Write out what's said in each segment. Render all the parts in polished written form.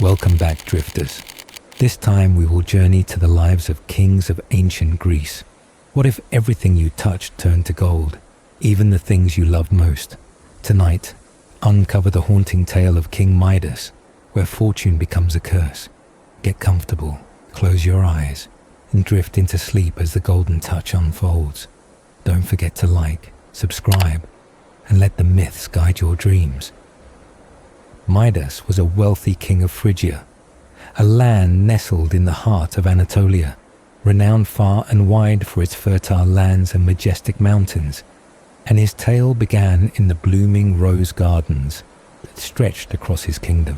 Welcome back, drifters. This time we will journey to the lives of kings of ancient Greece. What if everything you touched turned to gold, even the things you loved most? Tonight, uncover the haunting tale of King Midas, where fortune becomes a curse. Get comfortable, close your eyes, and drift into sleep as the golden touch unfolds. Don't forget to like, subscribe, and let the myths guide your dreams. Midas was a wealthy king of Phrygia, a land nestled in the heart of Anatolia, renowned far and wide for its fertile lands and majestic mountains, and his tale began in the blooming rose gardens that stretched across his kingdom.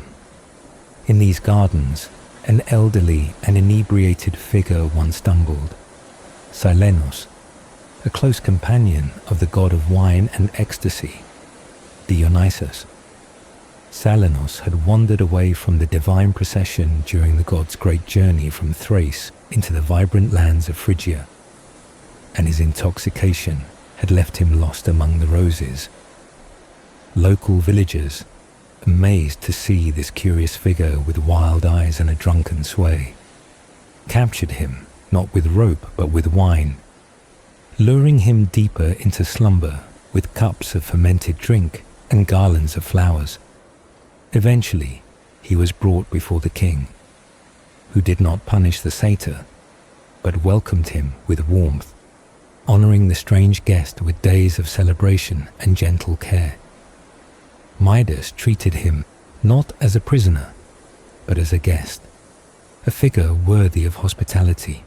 In these gardens, an elderly and inebriated figure once stumbled. Silenos, a close companion of the god of wine and ecstasy, Dionysus. Silenos had wandered away from the divine procession during the god's great journey from Thrace into the vibrant lands of Phrygia, and his intoxication had left him lost among the roses. Local villagers, amazed to see this curious figure with wild eyes and a drunken sway, captured him not with rope but with wine, luring him deeper into slumber with cups of fermented drink and garlands of flowers. Eventually, he was brought before the king, who did not punish the satyr, but welcomed him with warmth, honoring the strange guest with days of celebration and gentle care. Midas treated him not as a prisoner, but as a guest, a figure worthy of hospitality,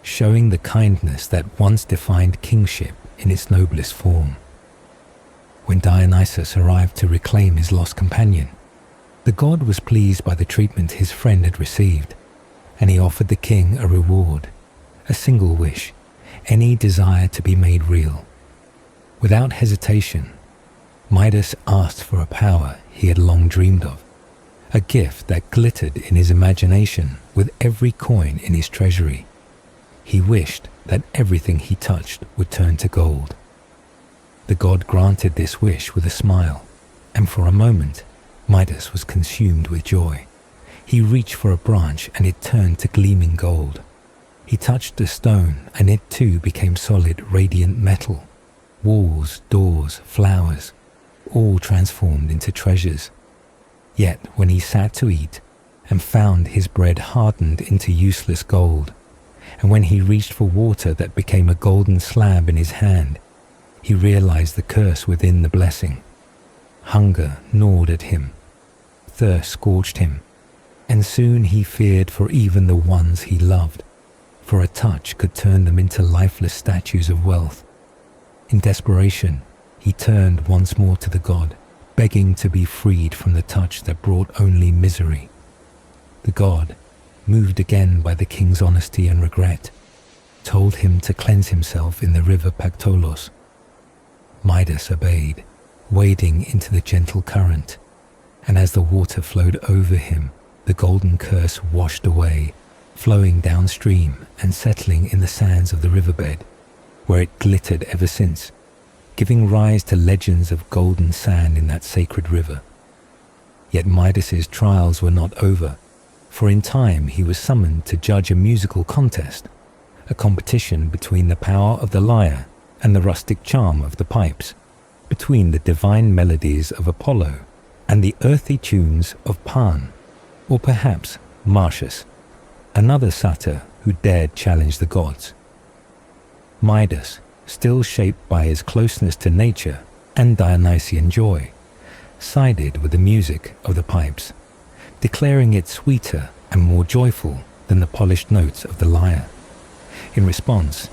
showing the kindness that once defined kingship in its noblest form. When Dionysus arrived to reclaim his lost companion, the god was pleased by the treatment his friend had received, and he offered the king a reward, a single wish, any desire to be made real. Without hesitation, Midas asked for a power he had long dreamed of, a gift that glittered in his imagination with every coin in his treasury. He wished that everything he touched would turn to gold. The god granted this wish with a smile, and for a moment, Midas was consumed with joy. He reached for a branch and it turned to gleaming gold. He touched a stone and it too became solid, radiant metal. Walls, doors, flowers, all transformed into treasures. Yet when he sat to eat and found his bread hardened into useless gold, and when he reached for water that became a golden slab in his hand, he realized the curse within the blessing. Hunger gnawed at him, thirst scorched him, and soon he feared for even the ones he loved, for a touch could turn them into lifeless statues of wealth. In desperation, he turned once more to the god, begging to be freed from the touch that brought only misery. The god, moved again by the king's honesty and regret, told him to cleanse himself in the river Pactolos. Midas obeyed, wading into the gentle current, and as the water flowed over him, the golden curse washed away, flowing downstream and settling in the sands of the riverbed, where it glittered ever since, giving rise to legends of golden sand in that sacred river. Yet Midas's trials were not over, for in time he was summoned to judge a musical contest, a competition between the power of the lyre and the rustic charm of the pipes, between the divine melodies of Apollo and the earthy tunes of Pan, or perhaps Marcius, another satyr who dared challenge the gods. Midas, still shaped by his closeness to nature and Dionysian joy, sided with the music of the pipes, declaring it sweeter and more joyful than the polished notes of the lyre. In response,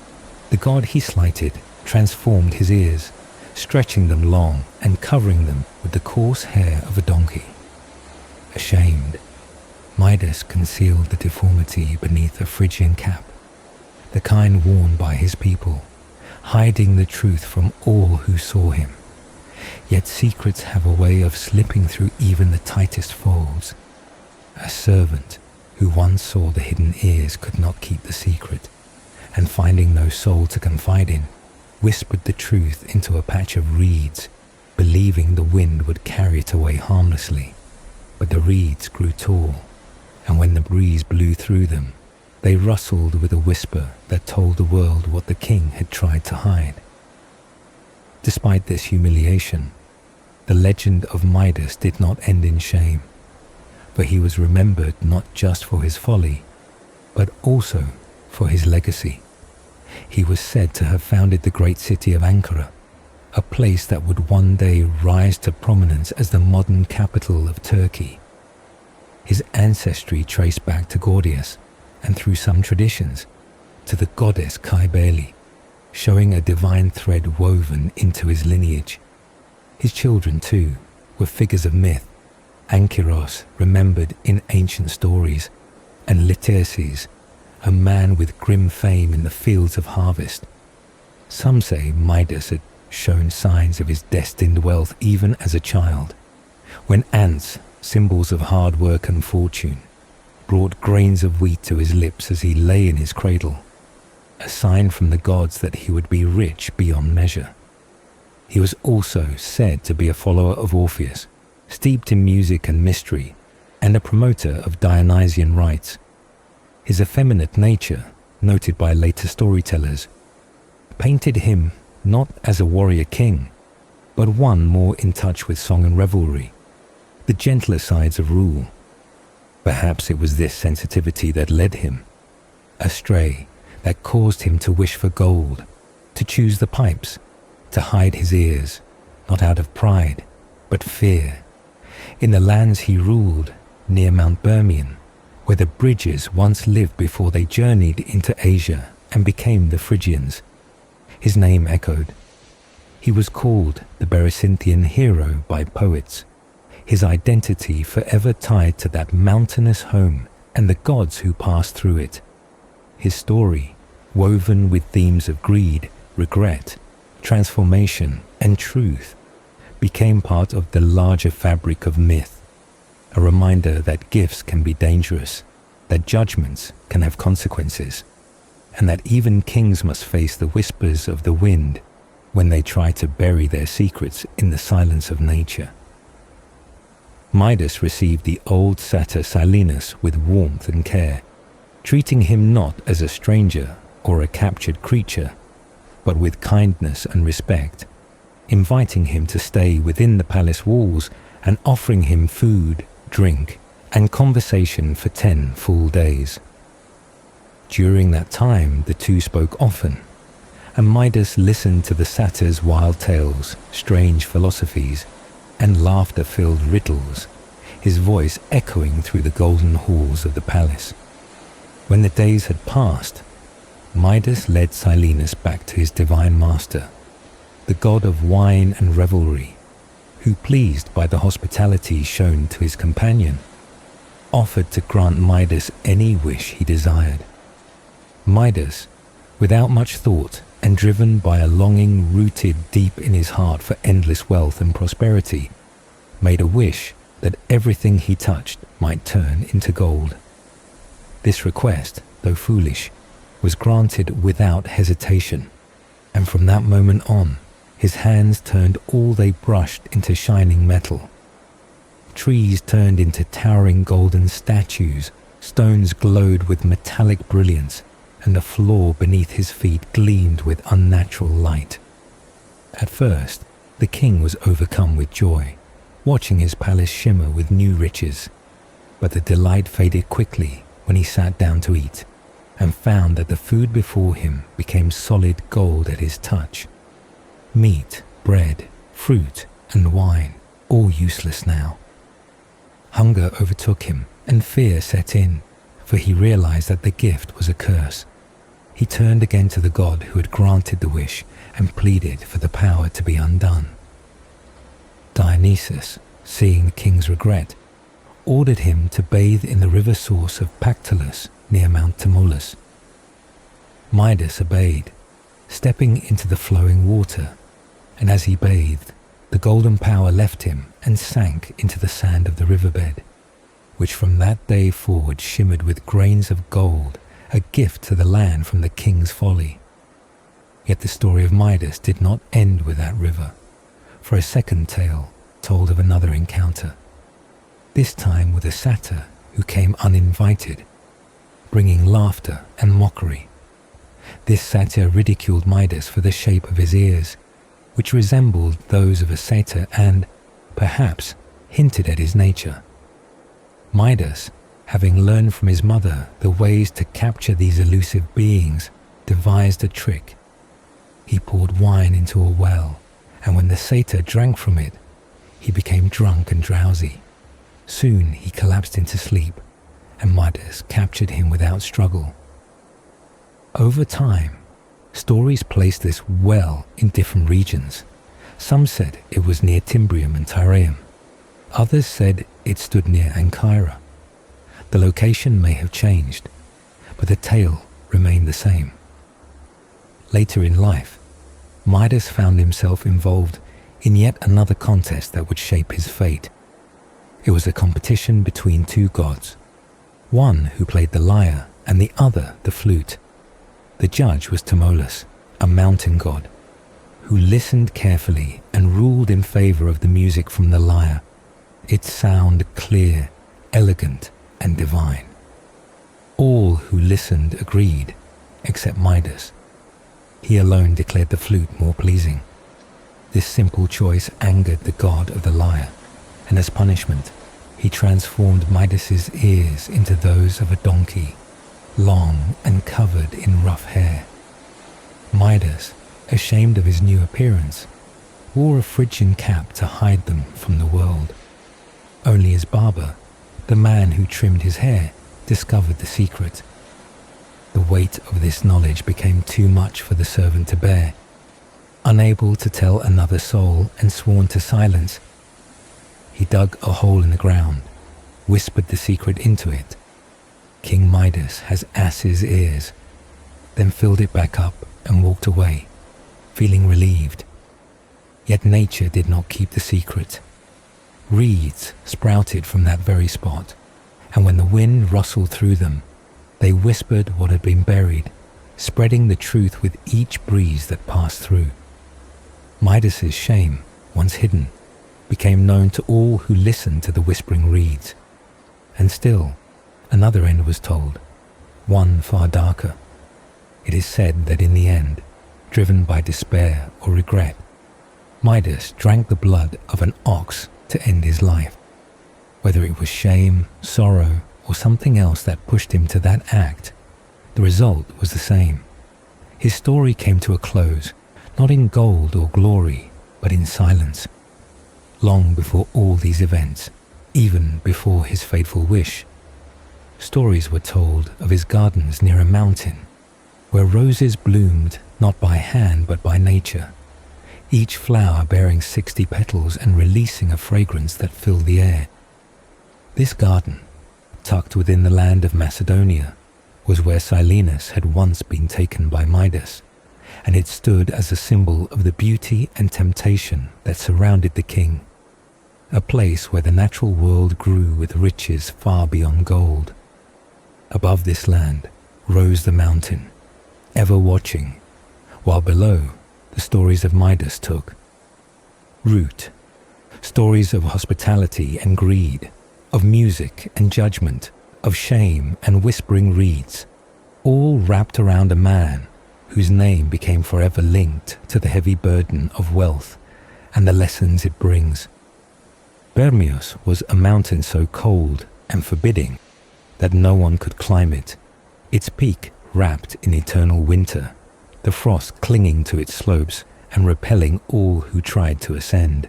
the god he slighted transformed his ears, stretching them long and covering them with the coarse hair of a donkey. Ashamed, Midas concealed the deformity beneath a Phrygian cap, the kind worn by his people, hiding the truth from all who saw him. Yet secrets have a way of slipping through even the tightest folds. A servant who once saw the hidden ears could not keep the secret, and finding no soul to confide in, whispered the truth into a patch of reeds, believing the wind would carry it away harmlessly. But the reeds grew tall, and when the breeze blew through them, they rustled with a whisper that told the world what the king had tried to hide. Despite this humiliation, the legend of Midas did not end in shame, for he was remembered not just for his folly, but also for his legacy. He was said to have founded the great city of Ankara, a place that would one day rise to prominence as the modern capital of Turkey. His ancestry traced back to Gordius, and through some traditions, to the goddess Cybele, showing a divine thread woven into his lineage. His children, too, were figures of myth, Ankyros, remembered in ancient stories, and Lityerses, a man with grim fame in the fields of harvest. Some say Midas had shown signs of his destined wealth even as a child, when ants, symbols of hard work and fortune, brought grains of wheat to his lips as he lay in his cradle, a sign from the gods that he would be rich beyond measure. He was also said to be a follower of Orpheus, steeped in music and mystery, and a promoter of Dionysian rites. His effeminate nature, noted by later storytellers, painted him not as a warrior king, but one more in touch with song and revelry, the gentler sides of rule. Perhaps it was this sensitivity that led him astray, that caused him to wish for gold, to choose the pipes, to hide his ears, not out of pride, but fear. In the lands he ruled, near Mount Bermion, where the Bridges once lived before they journeyed into Asia and became the Phrygians, his name echoed. He was called the Berecyntian hero by poets, his identity forever tied to that mountainous home and the gods who passed through it. His story, woven with themes of greed, regret, transformation, and truth, became part of the larger fabric of myth, a reminder that gifts can be dangerous, that judgments can have consequences, and that even kings must face the whispers of the wind when they try to bury their secrets in the silence of nature. Midas received the old satyr Silenus with warmth and care, treating him not as a stranger or a captured creature, but with kindness and respect, inviting him to stay within the palace walls and offering him food, drink, and conversation for 10 full days. During that time, the two spoke often, and Midas listened to the satyr's wild tales, strange philosophies, and laughter-filled riddles, his voice echoing through the golden halls of the palace. When the days had passed, Midas led Silenus back to his divine master, the god of wine and revelry, who, pleased by the hospitality shown to his companion, offered to grant Midas any wish he desired. Midas, without much thought and driven by a longing rooted deep in his heart for endless wealth and prosperity, made a wish that everything he touched might turn into gold. This request, though foolish, was granted without hesitation, and from that moment on, his hands turned all they brushed into shining metal. Trees turned into towering golden statues, stones glowed with metallic brilliance, and the floor beneath his feet gleamed with unnatural light. At first, the king was overcome with joy, watching his palace shimmer with new riches, but the delight faded quickly when he sat down to eat, and found that the food before him became solid gold at his touch. Meat, bread, fruit, and wine, all useless now. Hunger overtook him, and fear set in, for he realized that the gift was a curse. He turned again to the god who had granted the wish and pleaded for the power to be undone. Dionysus, seeing the king's regret, ordered him to bathe in the river source of Pactolus near Mount Tmolus. Midas obeyed, stepping into the flowing water, and as he bathed, the golden power left him and sank into the sand of the riverbed, which from that day forward shimmered with grains of gold, a gift to the land from the king's folly. Yet the story of Midas did not end with that river, for a second tale told of another encounter, this time with a satyr who came uninvited, bringing laughter and mockery. This satyr ridiculed Midas for the shape of his ears, which resembled those of a satyr and, perhaps, hinted at his nature. Midas, having learned from his mother the ways to capture these elusive beings, devised a trick. He poured wine into a well, and when the satyr drank from it, he became drunk and drowsy. Soon he collapsed into sleep, and Midas captured him without struggle. Over time, stories placed this well in different regions. Some said it was near Timbrium and Tyrium. Others said it stood near Ancyra. The location may have changed, but the tale remained the same. Later in life, Midas found himself involved in yet another contest that would shape his fate. It was a competition between two gods, one who played the lyre and the other the flute. The judge was Tmolus, a mountain god, who listened carefully and ruled in favor of the music from the lyre, its sound clear, elegant, and divine. All who listened agreed, except Midas. He alone declared the flute more pleasing. This simple choice angered the god of the lyre, and as punishment, he transformed Midas's ears into those of a donkey, long and covered in rough hair. Midas, ashamed of his new appearance, wore a Phrygian cap to hide them from the world. Only his barber, the man who trimmed his hair, discovered the secret. The weight of this knowledge became too much for the servant to bear. Unable to tell another soul and sworn to silence, he dug a hole in the ground, whispered the secret into it. King Midas has ass's ears, then filled it back up and walked away, feeling relieved. Yet nature did not keep the secret. Reeds sprouted from that very spot, and when the wind rustled through them, they whispered what had been buried, spreading the truth with each breeze that passed through. Midas's shame, once hidden, became known to all who listened to the whispering reeds. And still, another end was told, one far darker. It is said that in the end, driven by despair or regret, Midas drank the blood of an ox to end his life. Whether it was shame, sorrow, or something else that pushed him to that act, the result was the same. His story came to a close, not in gold or glory, but in silence. Long before all these events, even before his fateful wish, stories were told of his gardens near a mountain, where roses bloomed not by hand but by nature, each flower bearing 60 petals and releasing a fragrance that filled the air. This garden, tucked within the land of Macedonia, was where Silenus had once been taken by Midas, and it stood as a symbol of the beauty and temptation that surrounded the king, a place where the natural world grew with riches far beyond gold. Above this land rose the mountain, ever watching, while below the stories of Midas took root, stories of hospitality and greed, of music and judgment, of shame and whispering reeds, all wrapped around a man whose name became forever linked to the heavy burden of wealth and the lessons it brings. Bermios was a mountain so cold and forbidding that no one could climb it, its peak wrapped in eternal winter, the frost clinging to its slopes and repelling all who tried to ascend.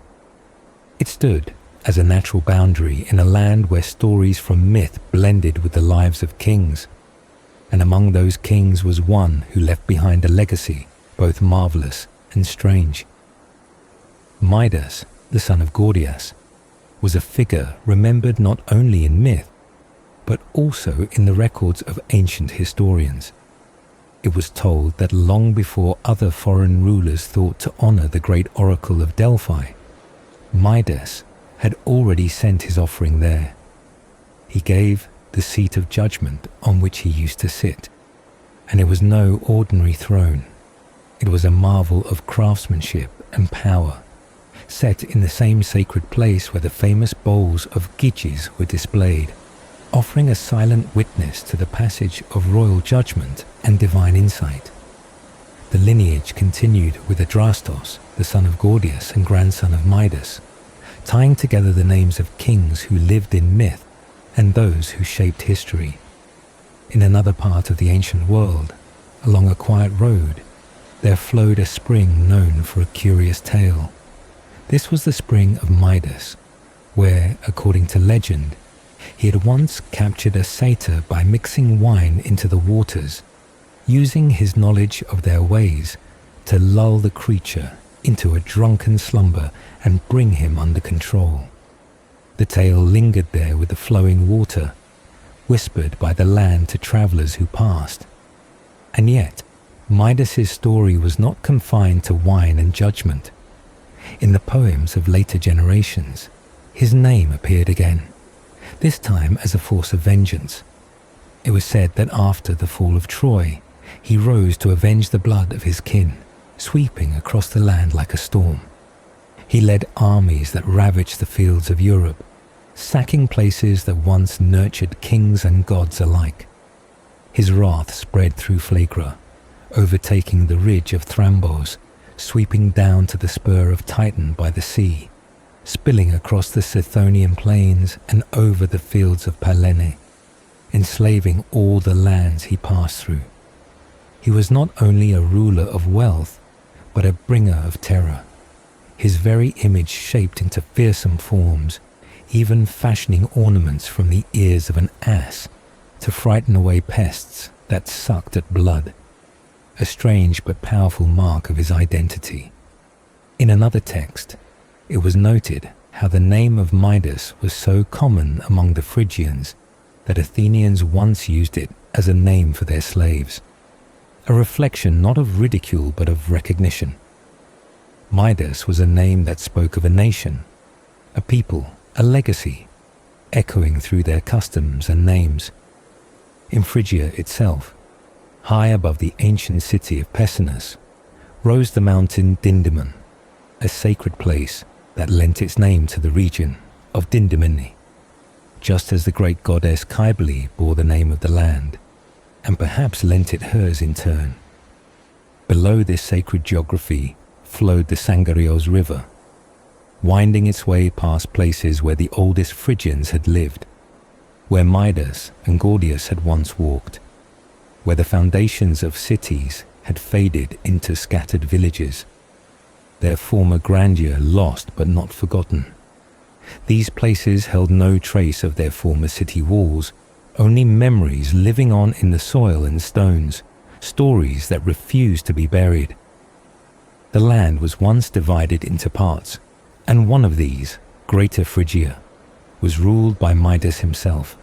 It stood as a natural boundary in a land where stories from myth blended with the lives of kings, and among those kings was one who left behind a legacy both marvelous and strange. Midas, the son of Gordias, was a figure remembered not only in myth, but also in the records of ancient historians. It was told that long before other foreign rulers thought to honor the great oracle of Delphi, Midas had already sent his offering there. He gave the seat of judgment on which he used to sit, and it was no ordinary throne. It was a marvel of craftsmanship and power, set in the same sacred place where the famous bowls of Gyges were displayed. offering a silent witness to the passage of royal judgment and divine insight. The lineage continued with Adrastos, the son of Gordius and grandson of Midas, tying together the names of kings who lived in myth and those who shaped history. In another part of the ancient world, along a quiet road, there flowed a spring known for a curious tale. This was the spring of Midas, where, according to legend, he had once captured a satyr by mixing wine into the waters, using his knowledge of their ways to lull the creature into a drunken slumber and bring him under control. The tale lingered there with the flowing water, whispered by the land to travelers who passed. And yet, Midas's story was not confined to wine and judgment. In the poems of later generations, his name appeared again, this time as a force of vengeance. It was said that after the fall of Troy, he rose to avenge the blood of his kin, sweeping across the land like a storm. He led armies that ravaged the fields of Europe, sacking places that once nurtured kings and gods alike. His wrath spread through Phlegra, overtaking the ridge of Thrambos, sweeping down to the spur of Titan by the sea, spilling across the Sithonian plains and over the fields of Pallene, enslaving all the lands he passed through. He was not only a ruler of wealth, but a bringer of terror, his very image shaped into fearsome forms, even fashioning ornaments from the ears of an ass to frighten away pests that sucked at blood, a strange but powerful mark of his identity. In another text, it was noted how the name of Midas was so common among the Phrygians that Athenians once used it as a name for their slaves, a reflection not of ridicule but of recognition. Midas was a name that spoke of a nation, a people, a legacy, echoing through their customs and names. In Phrygia itself, high above the ancient city of Pessinus, rose the mountain Dindymon, a sacred place that lent its name to the region of Dindymene, just as the great goddess Cybele bore the name of the land, and perhaps lent it hers in turn. Below this sacred geography flowed the Sangarios River, winding its way past places where the oldest Phrygians had lived, where Midas and Gordius had once walked, where the foundations of cities had faded into scattered villages, their former grandeur lost but not forgotten. These places held no trace of their former city walls, only memories living on in the soil and stones, stories that refused to be buried. The land was once divided into parts, and one of these, Greater Phrygia, was ruled by Midas himself,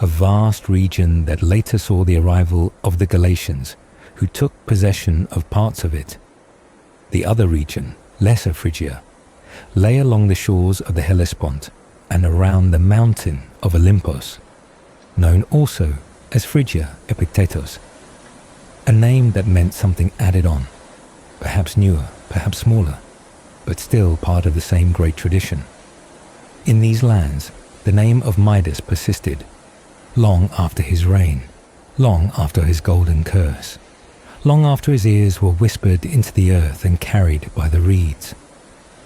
a vast region that later saw the arrival of the Galatians, who took possession of parts of it. The other region, Lesser Phrygia, lay along the shores of the Hellespont and around the mountain of Olympos, known also as Phrygia Epictetos, a name that meant something added on, perhaps newer, perhaps smaller, but still part of the same great tradition. In these lands, the name of Midas persisted, long after his reign, long after his golden curse, long after his ears were whispered into the earth and carried by the reeds.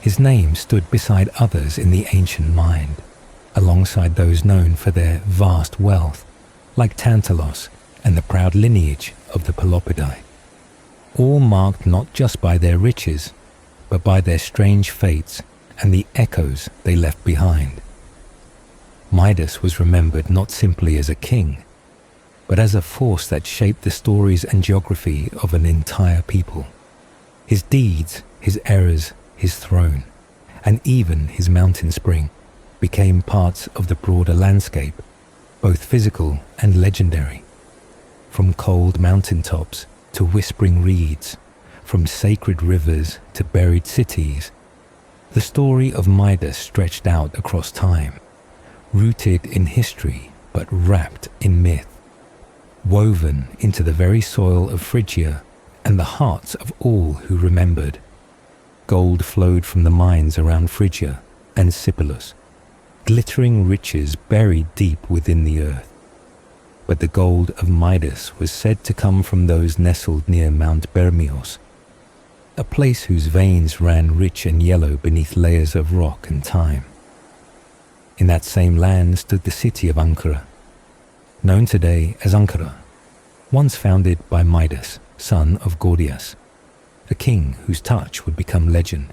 His name stood beside others in the ancient mind, alongside those known for their vast wealth, like Tantalos and the proud lineage of the Pelopidai, all marked not just by their riches, but by their strange fates and the echoes they left behind. Midas was remembered not simply as a king, but as a force that shaped the stories and geography of an entire people. His deeds, his errors, his throne, and even his mountain spring became parts of the broader landscape, both physical and legendary. From cold mountaintops to whispering reeds, from sacred rivers to buried cities, the story of Midas stretched out across time, rooted in history but wrapped in myth, woven into the very soil of Phrygia and the hearts of all who remembered. Gold flowed from the mines around Phrygia and Sipylus, glittering riches buried deep within the earth. But the gold of Midas was said to come from those nestled near Mount Bermios, a place whose veins ran rich and yellow beneath layers of rock and thyme. In that same land stood the city of Ankara, known today as Ankara, once founded by Midas, son of Gordias, a king whose touch would become legend.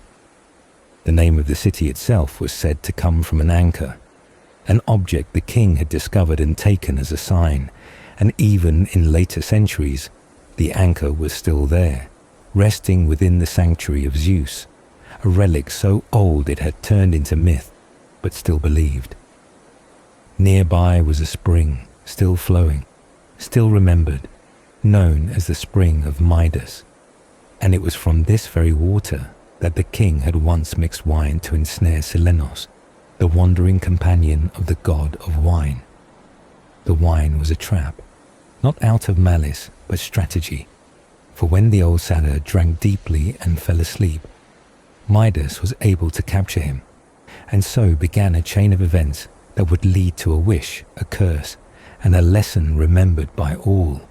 The name of the city itself was said to come from an anchor, an object the king had discovered and taken as a sign, and even in later centuries, the anchor was still there, resting within the sanctuary of Zeus, a relic so old it had turned into myth, but still believed. Nearby was a spring, still flowing, still remembered, known as the Spring of Midas, and it was from this very water that the king had once mixed wine to ensnare Silenos, the wandering companion of the god of wine. The wine was a trap, not out of malice, but strategy, for when the old satyr drank deeply and fell asleep, Midas was able to capture him, and so began a chain of events that would lead to a wish, a curse, and a lesson remembered by all.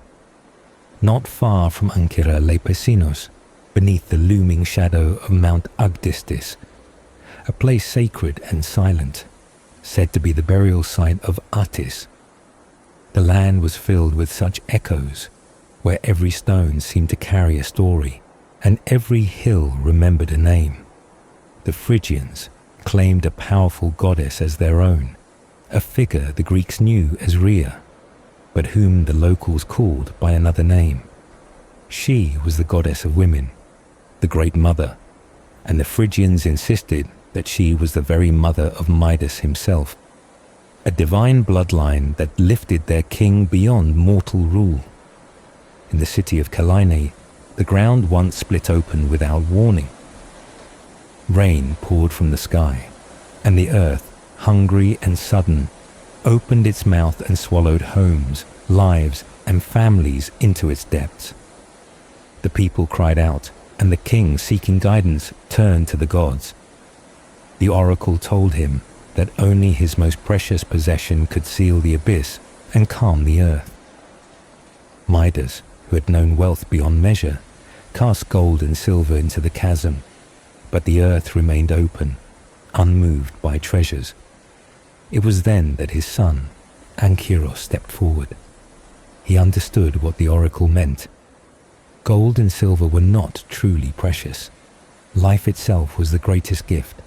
Not far from Ankara lay Pesinos, beneath the looming shadow of Mount Agdistis, a place sacred and silent, said to be the burial site of Attis. The land was filled with such echoes, where every stone seemed to carry a story, and every hill remembered a name. The Phrygians claimed a powerful goddess as their own, a figure the Greeks knew as Rhea, but whom the locals called by another name. She was the goddess of women, the Great Mother, and the Phrygians insisted that she was the very mother of Midas himself, a divine bloodline that lifted their king beyond mortal rule. In the city of Kyllene, the ground once split open without warning. Rain poured from the sky, and the earth, hungry and sudden, opened its mouth and swallowed homes, lives, and families into its depths. The people cried out, and the king, seeking guidance, turned to the gods. The oracle told him that only his most precious possession could seal the abyss and calm the earth. Midas, who had known wealth beyond measure, cast gold and silver into the chasm, but the earth remained open, unmoved by treasures. It was then that his son, Ankyros, stepped forward. He understood what the oracle meant. Gold and silver were not truly precious. Life itself was the greatest gift.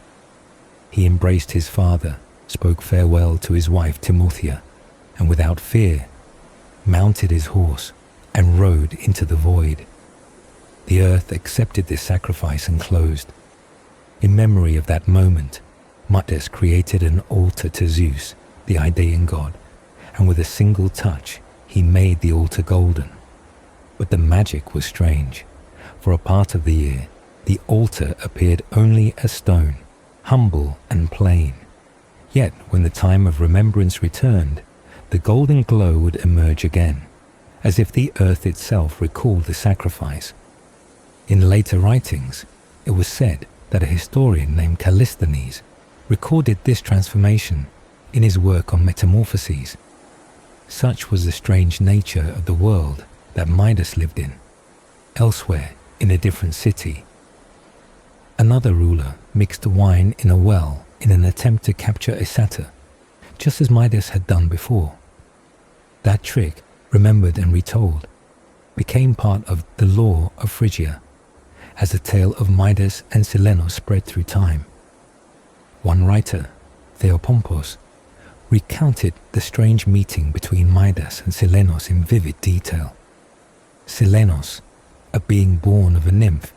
He embraced his father, spoke farewell to his wife Timothea, and without fear, mounted his horse and rode into the void. The earth accepted this sacrifice and closed. In memory of that moment, Midas created an altar to Zeus, the Idaean god, and with a single touch, he made the altar golden. But the magic was strange. For a part of the year, the altar appeared only a stone, humble and plain. Yet, when the time of remembrance returned, the golden glow would emerge again, as if the earth itself recalled the sacrifice. In later writings, it was said that a historian named Callisthenes recorded this transformation in his work on metamorphoses. Such was the strange nature of the world that Midas lived in, elsewhere in a different city. Another ruler mixed wine in a well in an attempt to capture a satyr, just as Midas had done before. That trick, remembered and retold, became part of the lore of Phrygia, as the tale of Midas and Silenos spread through time. One writer, Theopompos, recounted the strange meeting between Midas and Silenos in vivid detail. Silenos, a being born of a nymph,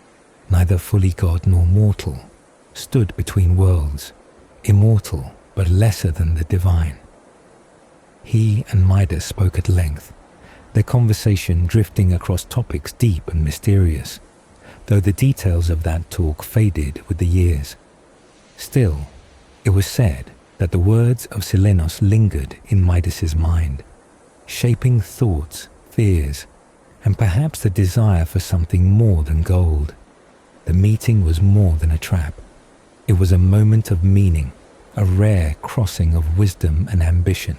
neither fully god nor mortal, stood between worlds, immortal but lesser than the divine. He and Midas spoke at length, their conversation drifting across topics deep and mysterious, though the details of that talk faded with the years. Still, it was said that the words of Silenos lingered in Midas's mind, shaping thoughts, fears, and perhaps the desire for something more than gold. The meeting was more than a trap. It was a moment of meaning, a rare crossing of wisdom and ambition.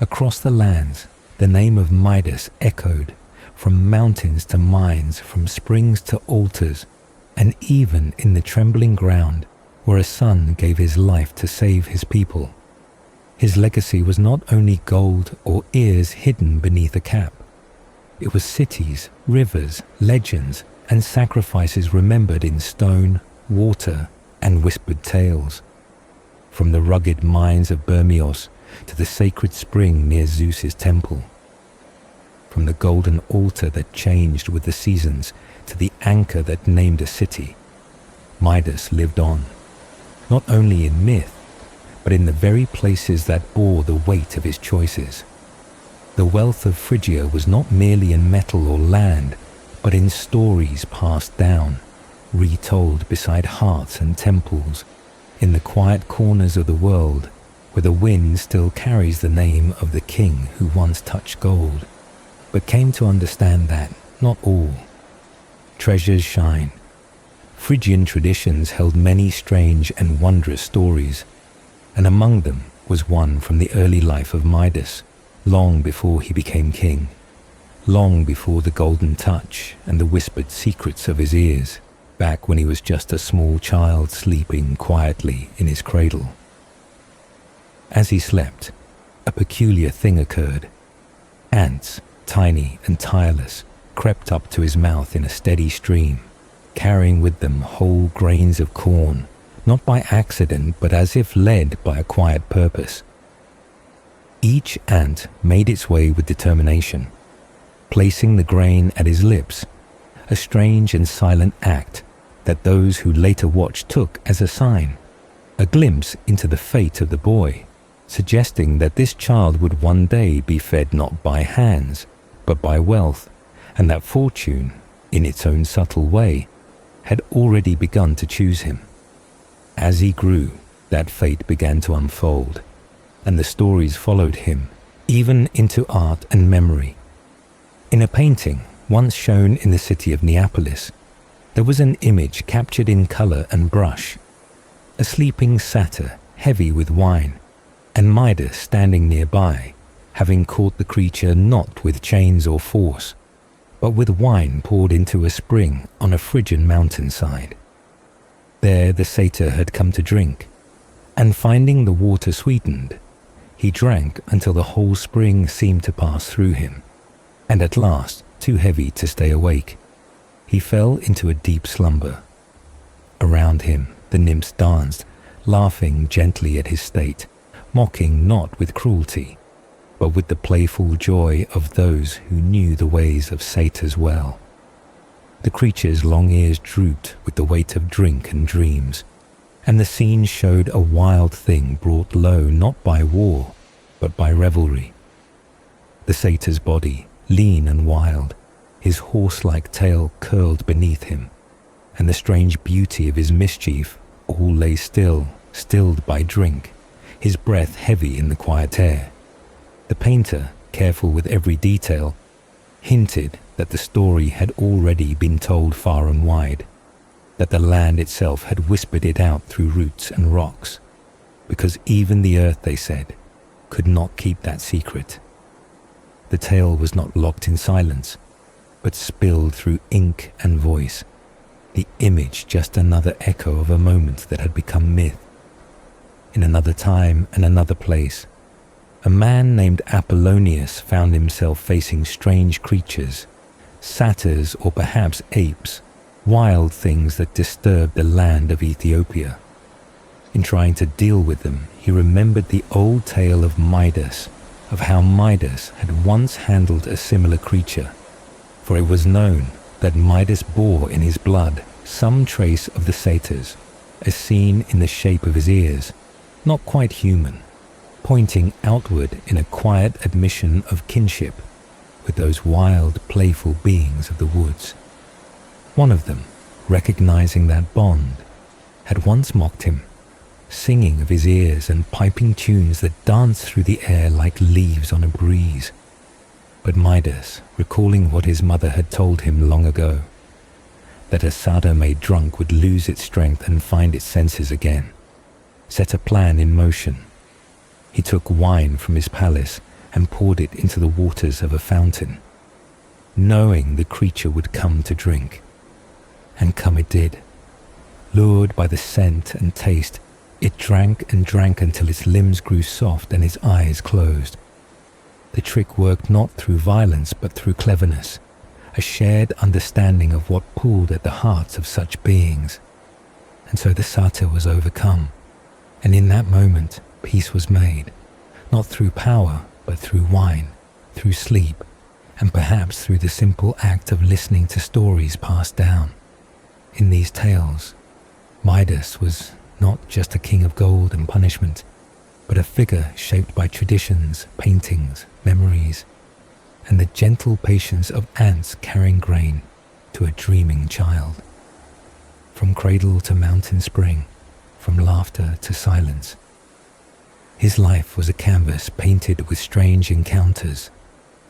Across the lands, the name of Midas echoed, from mountains to mines, from springs to altars, and even in the trembling ground where a son gave his life to save his people. His legacy was not only gold or ears hidden beneath a cap. It was cities, rivers, legends, and sacrifices remembered in stone, water, and whispered tales. From the rugged mines of Bermios to the sacred spring near Zeus's temple. From the golden altar that changed with the seasons to the anchor that named a city, Midas lived on, not only in myth, but in the very places that bore the weight of his choices. The wealth of Phrygia was not merely in metal or land, but in stories passed down, retold beside hearths and temples, in the quiet corners of the world where the wind still carries the name of the king who once touched gold, but came to understand that not all treasures shine. Phrygian traditions held many strange and wondrous stories, and among them was one from the early life of Midas, long before he became king, long before the golden touch and the whispered secrets of his ears, back when he was just a small child sleeping quietly in his cradle. As he slept, a peculiar thing occurred. Ants, tiny and tireless, crept up to his mouth in a steady stream, carrying with them whole grains of corn, not by accident but as if led by a quiet purpose. Each ant made its way with determination, placing the grain at his lips, a strange and silent act that those who later watched took as a sign, a glimpse into the fate of the boy, suggesting that this child would one day be fed not by hands, but by wealth, and that fortune, in its own subtle way, had already begun to choose him. As he grew, that fate began to unfold, and the stories followed him, even into art and memory. In a painting once shown in the city of Neapolis, there was an image captured in color and brush, a sleeping satyr heavy with wine, and Midas standing nearby, having caught the creature not with chains or force, but with wine poured into a spring on a Phrygian mountainside. There the satyr had come to drink, and finding the water sweetened, he drank until the whole spring seemed to pass through him, and at last, too heavy to stay awake, he fell into a deep slumber. Around him the nymphs danced, laughing gently at his state, mocking not with cruelty, but with the playful joy of those who knew the ways of satyrs well. The creature's long ears drooped with the weight of drink and dreams, and the scene showed a wild thing brought low not by war, but by revelry. The satyr's body, lean and wild, his horse-like tail curled beneath him, and the strange beauty of his mischief all lay still, stilled by drink, his breath heavy in the quiet air. The painter, careful with every detail, hinted that the story had already been told far and wide, that the land itself had whispered it out through roots and rocks, because even the earth, they said, could not keep that secret. The tale was not locked in silence, but spilled through ink and voice, the image just another echo of a moment that had become myth. In another time and another place, a man named Apollonius found himself facing strange creatures, satyrs or perhaps apes, wild things that disturbed the land of Ethiopia. In trying to deal with them, he remembered the old tale of Midas, of how Midas had once handled a similar creature, for it was known that Midas bore in his blood some trace of the satyrs, as seen in the shape of his ears, not quite human, pointing outward in a quiet admission of kinship with those wild, playful beings of the woods. One of them, recognizing that bond, had once mocked him, singing of his ears and piping tunes that danced through the air like leaves on a breeze. But Midas, recalling what his mother had told him long ago, that a satyr made drunk would lose its strength and find its senses again, set a plan in motion. He took wine from his palace and poured it into the waters of a fountain, knowing the creature would come to drink. And come it did. Lured by the scent and taste, it drank and drank until its limbs grew soft and its eyes closed. The trick worked not through violence but through cleverness, a shared understanding of what pulled at the hearts of such beings. And so the satyr was overcome, and in that moment peace was made, not through power but through wine, through sleep, and perhaps through the simple act of listening to stories passed down. In these tales, Midas was not just a king of gold and punishment, but a figure shaped by traditions, paintings, memories, and the gentle patience of ants carrying grain to a dreaming child. From cradle to mountain spring, from laughter to silence, his life was a canvas painted with strange encounters,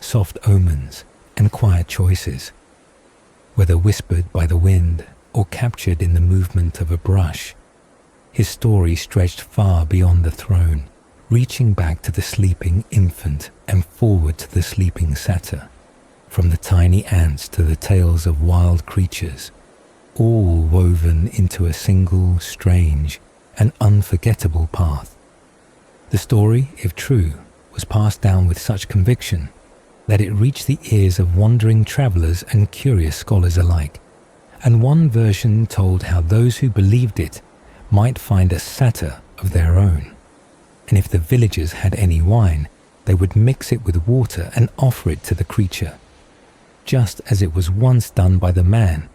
soft omens, and quiet choices. Whether whispered by the wind or captured in the movement of a brush, his story stretched far beyond the throne, reaching back to the sleeping infant and forward to the sleeping satyr, from the tiny ants to the tales of wild creatures, all woven into a single, strange, and unforgettable path. The story, if true, was passed down with such conviction that it reached the ears of wandering travelers and curious scholars alike, and one version told how those who believed it might find a satyr of their own, and if the villagers had any wine, they would mix it with water and offer it to the creature, just as it was once done by the man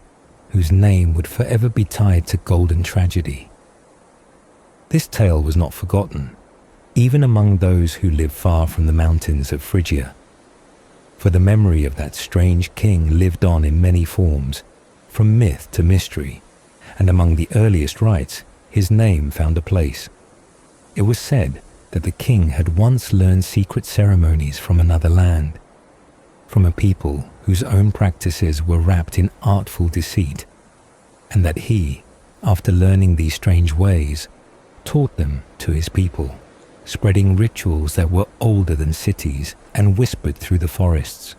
whose name would forever be tied to golden tragedy. This tale was not forgotten, even among those who lived far from the mountains of Phrygia, for the memory of that strange king lived on in many forms, from myth to mystery, and among the earliest rites, his name found a place. It was said that the king had once learned secret ceremonies from another land, from a people whose own practices were wrapped in artful deceit, and that he, after learning these strange ways, taught them to his people, spreading rituals that were older than cities and whispered through the forests.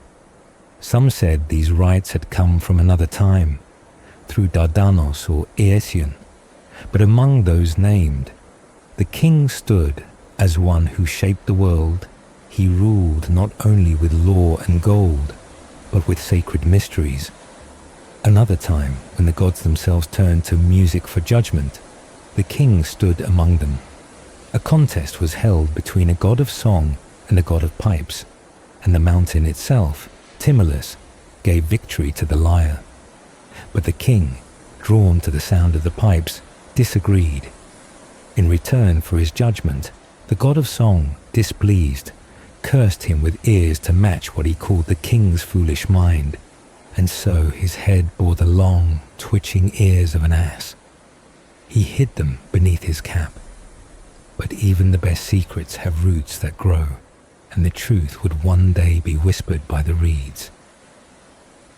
Some said these rites had come from another time, through Dardanos or Aesion, but among those named, the king stood as one who shaped the world. He ruled not only with law and gold, but with sacred mysteries. Another time, when the gods themselves turned to music for judgment, the king stood among them. A contest was held between a god of song and a god of pipes, and the mountain itself, Timorous, gave victory to the lyre. But the king, drawn to the sound of the pipes, disagreed. In return for his judgment, the god of song, displeased, cursed him with ears to match what he called the king's foolish mind, and so his head bore the long, twitching ears of an ass. He hid them beneath his cap. But even the best secrets have roots that grow, and the truth would one day be whispered by the reeds.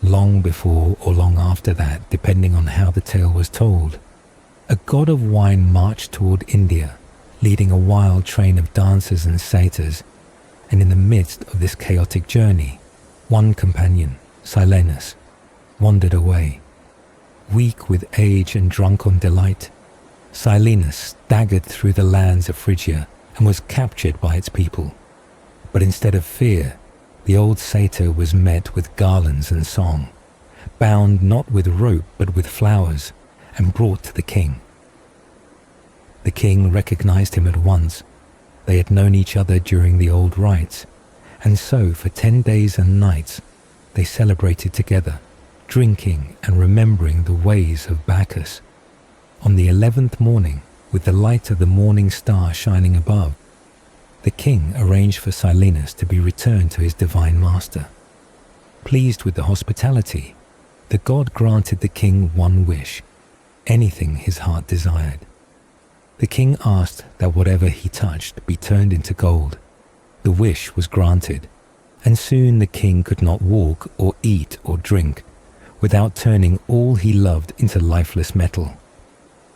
Long before or long after that, depending on how the tale was told, a god of wine marched toward India, leading a wild train of dancers and satyrs, and in the midst of this chaotic journey, one companion, Silenus, wandered away. Weak with age and drunk on delight, Silenus staggered through the lands of Phrygia and was captured by its people. But instead of fear, the old satyr was met with garlands and song, bound not with rope but with flowers, and brought to the king. The king recognized him at once. They had known each other during the old rites, and so for 10 days and nights they celebrated together, drinking and remembering the ways of Bacchus. On the 11th morning, with the light of the morning star shining above, the king arranged for Silenus to be returned to his divine master. Pleased with the hospitality, the god granted the king one wish, anything his heart desired. The king asked that whatever he touched be turned into gold. The wish was granted, and soon the king could not walk or eat or drink without turning all he loved into lifeless metal.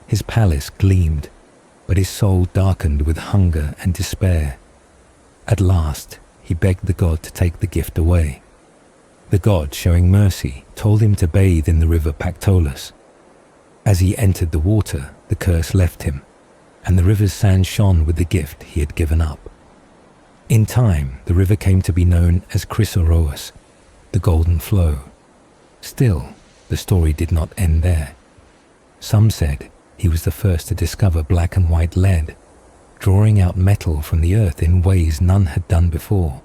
His palace gleamed, but his soul darkened with hunger and despair. At last, he begged the god to take the gift away. The god, showing mercy, told him to bathe in the river Pactolus. As he entered the water, the curse left him, and the river's sand shone with the gift he had given up. In time, the river came to be known as Chrysaorus, the golden flow. Still, the story did not end there. Some said he was the first to discover black and white lead, drawing out metal from the earth in ways none had done before,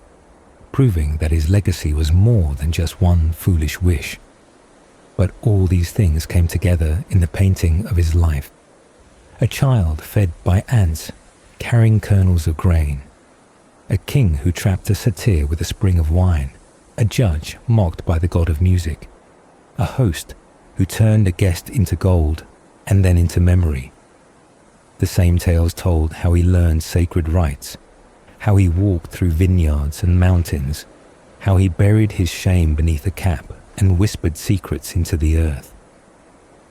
proving that his legacy was more than just one foolish wish. But all these things came together in the painting of his life. A child fed by ants, carrying kernels of grain. A king who trapped a satyr with a spring of wine. A judge mocked by the god of music. A host who turned a guest into gold and then into memory. The same tales told how he learned sacred rites, how he walked through vineyards and mountains, how he buried his shame beneath a cap and whispered secrets into the earth.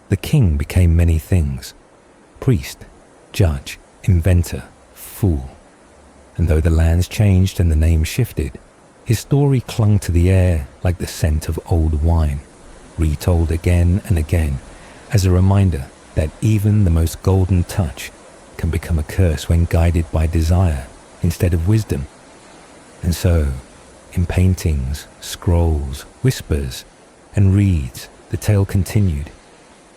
The king became many things: priest, judge, inventor, fool. And though the lands changed and the names shifted, his story clung to the air like the scent of old wine, retold again and again as a reminder that even the most golden touch can become a curse when guided by desire instead of wisdom. And so, in paintings, scrolls, whispers, and reeds, the tale continued,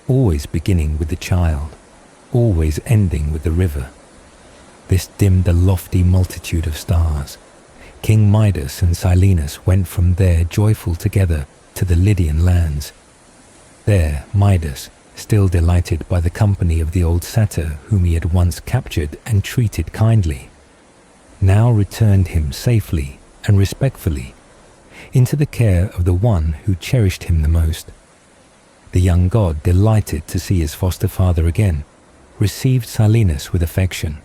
always beginning with the child, always ending with the river. This dimmed the lofty multitude of stars. King Midas and Silenus went from there joyful together to the Lydian lands. There, Midas, still delighted by the company of the old satyr whom he had once captured and treated kindly, now returned him safely and respectfully into the care of the one who cherished him the most. The young god, delighted to see his foster father again, received Silenus with affection,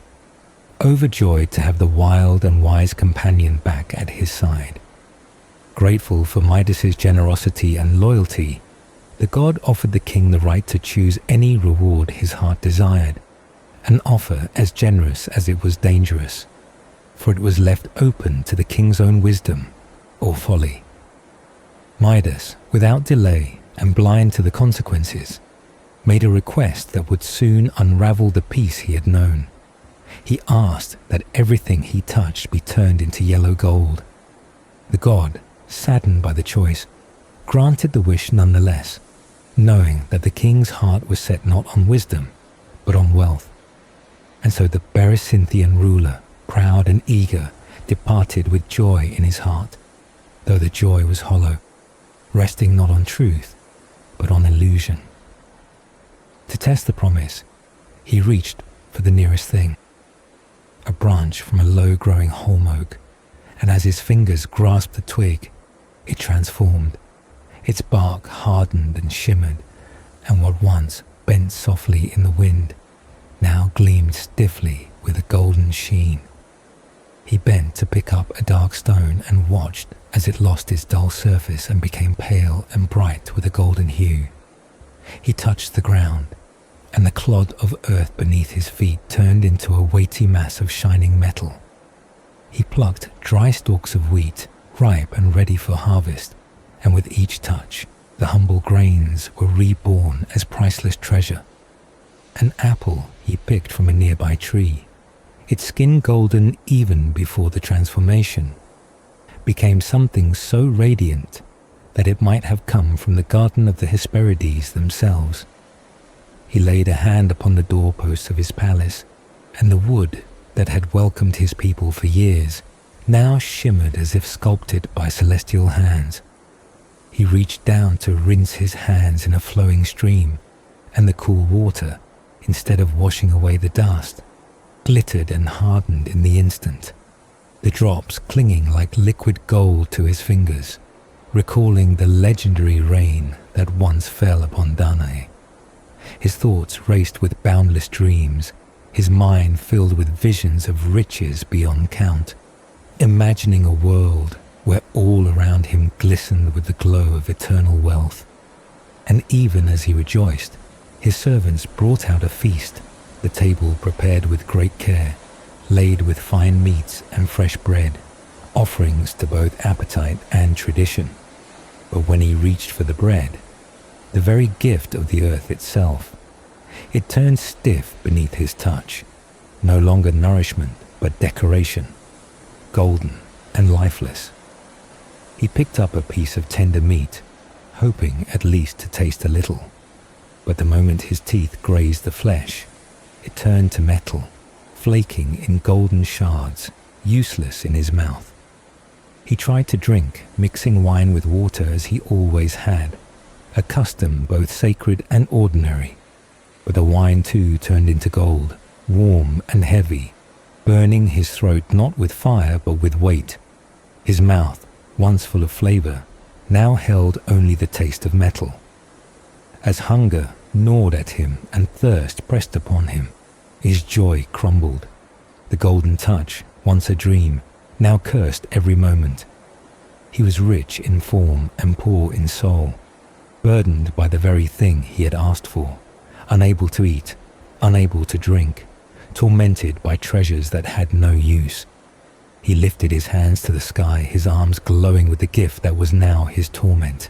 overjoyed to have the wild and wise companion back at his side. Grateful for Midas's generosity and loyalty, the god offered the king the right to choose any reward his heart desired, an offer as generous as it was dangerous, for it was left open to the king's own wisdom or folly. Midas, without delay and blind to the consequences, made a request that would soon unravel the peace he had known. He asked that everything he touched be turned into yellow gold. The god, saddened by the choice, granted the wish nonetheless, knowing that the king's heart was set not on wisdom, but on wealth. And so the Berycynthian ruler, proud and eager, departed with joy in his heart, though the joy was hollow, resting not on truth, but on illusion. To test the promise, he reached for the nearest thing, a branch from a low-growing holm oak, and as his fingers grasped the twig, it transformed. Its bark hardened and shimmered, and what once bent softly in the wind now gleamed stiffly with a golden sheen. He bent to pick up a dark stone and watched as it lost its dull surface and became pale and bright with a golden hue. He touched the ground, and the clod of earth beneath his feet turned into a weighty mass of shining metal. He plucked dry stalks of wheat, ripe and ready for harvest, and with each touch, the humble grains were reborn as priceless treasure. An apple he picked from a nearby tree, its skin golden even before the transformation, became something so radiant that it might have come from the garden of the Hesperides themselves. He laid a hand upon the doorposts of his palace, and the wood that had welcomed his people for years now shimmered as if sculpted by celestial hands. He reached down to rinse his hands in a flowing stream, and the cool water, instead of washing away the dust, glittered and hardened in the instant, the drops clinging like liquid gold to his fingers, recalling the legendary rain that once fell upon Danae. His thoughts raced with boundless dreams, his mind filled with visions of riches beyond count, imagining a world where all around him glistened with the glow of eternal wealth. And even as he rejoiced, his servants brought out a feast, the table prepared with great care, laid with fine meats and fresh bread, offerings to both appetite and tradition. But when he reached for the bread, the very gift of the earth itself, it turned stiff beneath his touch, no longer nourishment but decoration, golden and lifeless. He picked up a piece of tender meat, hoping at least to taste a little, but the moment his teeth grazed the flesh, it turned to metal, flaking in golden shards, useless in his mouth. He tried to drink, mixing wine with water as he always had, a custom both sacred and ordinary, but the wine too turned into gold, warm and heavy, burning his throat not with fire but with weight. His mouth, once full of flavor, now held only the taste of metal. As hunger gnawed at him and thirst pressed upon him, his joy crumbled. The golden touch, once a dream, now cursed every moment. He was rich in form and poor in soul, burdened by the very thing he had asked for, unable to eat, unable to drink, tormented by treasures that had no use. He lifted his hands to the sky, his arms glowing with the gift that was now his torment,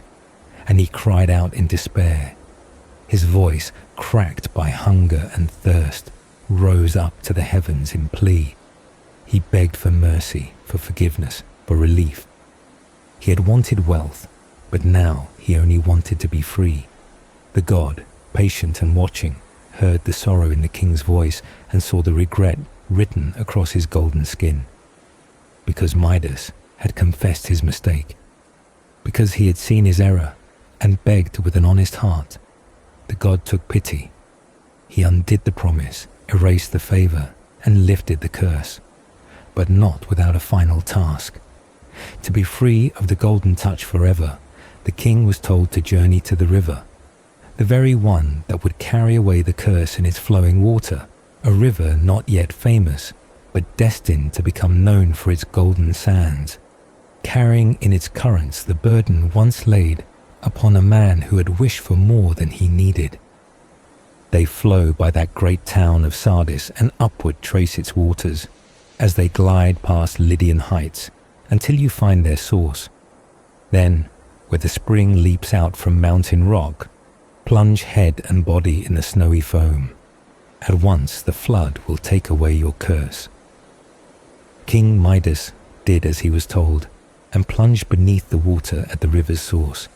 and he cried out in despair. His voice, cracked by hunger and thirst, rose up to the heavens in plea. He begged for mercy, for forgiveness, for relief. He had wanted wealth, but now he only wanted to be free. The god, patient and watching, heard the sorrow in the king's voice and saw the regret written across his golden skin. Because Midas had confessed his mistake, because he had seen his error and begged with an honest heart, the god took pity. He undid the promise, erased the favor, and lifted the curse, but not without a final task. To be free of the golden touch forever, the king was told to journey to the river, the very one that would carry away the curse in its flowing water, a river not yet famous, but destined to become known for its golden sands, carrying in its currents the burden once laid upon a man who had wished for more than he needed. They flow by that great town of Sardis and upward trace its waters, as they glide past Lydian heights, until you find their source. Then, where the spring leaps out from mountain rock, plunge head and body in the snowy foam. At once the flood will take away your curse. King Midas did as he was told, and plunged beneath the water at the river's source,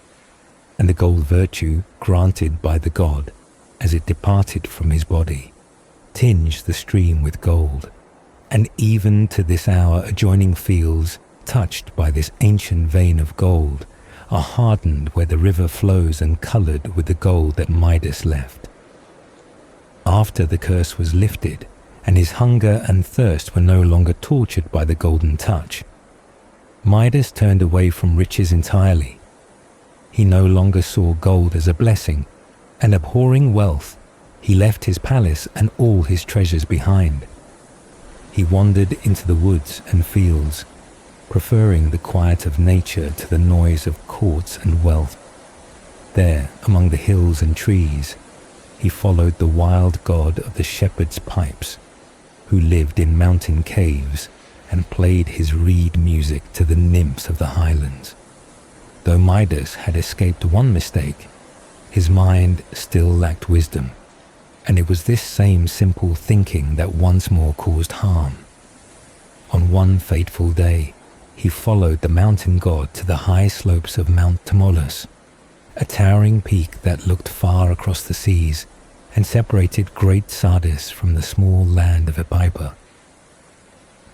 and the gold virtue granted by the god, as it departed from his body, tinged the stream with gold, and even to this hour adjoining fields, touched by this ancient vein of gold, are hardened where the river flows and colored with the gold that Midas left. After the curse was lifted, and his hunger and thirst were no longer tortured by the golden touch, Midas turned away from riches entirely. He no longer saw gold as a blessing, and abhorring wealth, he left his palace and all his treasures behind. He wandered into the woods and fields, preferring the quiet of nature to the noise of courts and wealth. There, among the hills and trees, he followed the wild god of the shepherd's pipes, who lived in mountain caves and played his reed music to the nymphs of the highlands. Though Midas had escaped one mistake, his mind still lacked wisdom, and it was this same simple thinking that once more caused harm. On one fateful day, he followed the mountain god to the high slopes of Mount Tmolus, a towering peak that looked far across the seas and separated great Sardis from the small land of Epipa.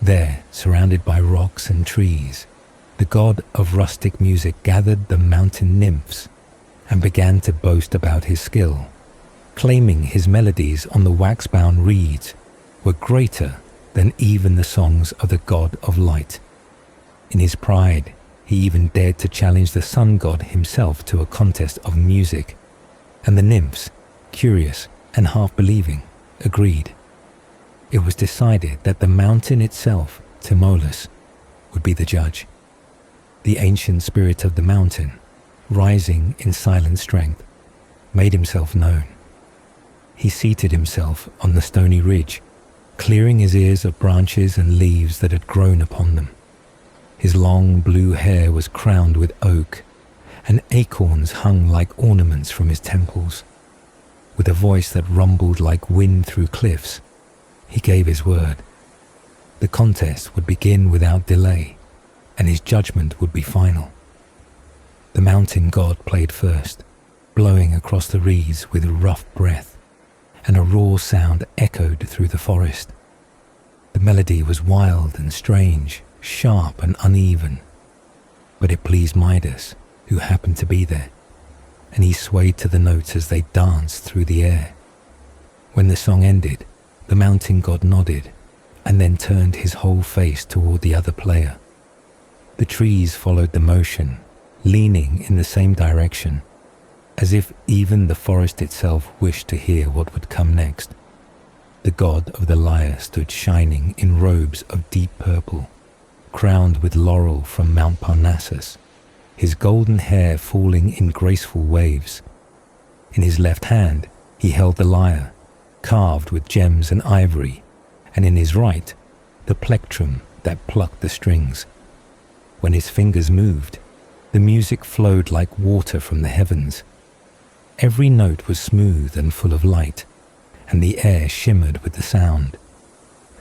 There, surrounded by rocks and trees, the god of rustic music gathered the mountain nymphs and began to boast about his skill, claiming his melodies on the wax-bound reeds were greater than even the songs of the god of light. In his pride, he even dared to challenge the sun god himself to a contest of music, and the nymphs, curious and half-believing, agreed. It was decided that the mountain itself, Tmolus, would be the judge. The ancient spirit of the mountain, rising in silent strength, made himself known. He seated himself on the stony ridge, clearing his ears of branches and leaves that had grown upon them. His long blue hair was crowned with oak, and acorns hung like ornaments from his temples. With a voice that rumbled like wind through cliffs, he gave his word. The contest would begin without delay, and his judgment would be final. The mountain god played first, blowing across the reeds with a rough breath, and a raw sound echoed through the forest. The melody was wild and strange, sharp and uneven, but it pleased Midas, who happened to be there, and he swayed to the notes as they danced through the air. When the song ended, the mountain god nodded, and then turned his whole face toward the other player. The trees followed the motion, leaning in the same direction, as if even the forest itself wished to hear what would come next. The god of the lyre stood shining in robes of deep purple, crowned with laurel from Mount Parnassus, his golden hair falling in graceful waves. In his left hand he held the lyre, carved with gems and ivory, and in his right the plectrum that plucked the strings. When his fingers moved, the music flowed like water from the heavens. Every note was smooth and full of light, and the air shimmered with the sound.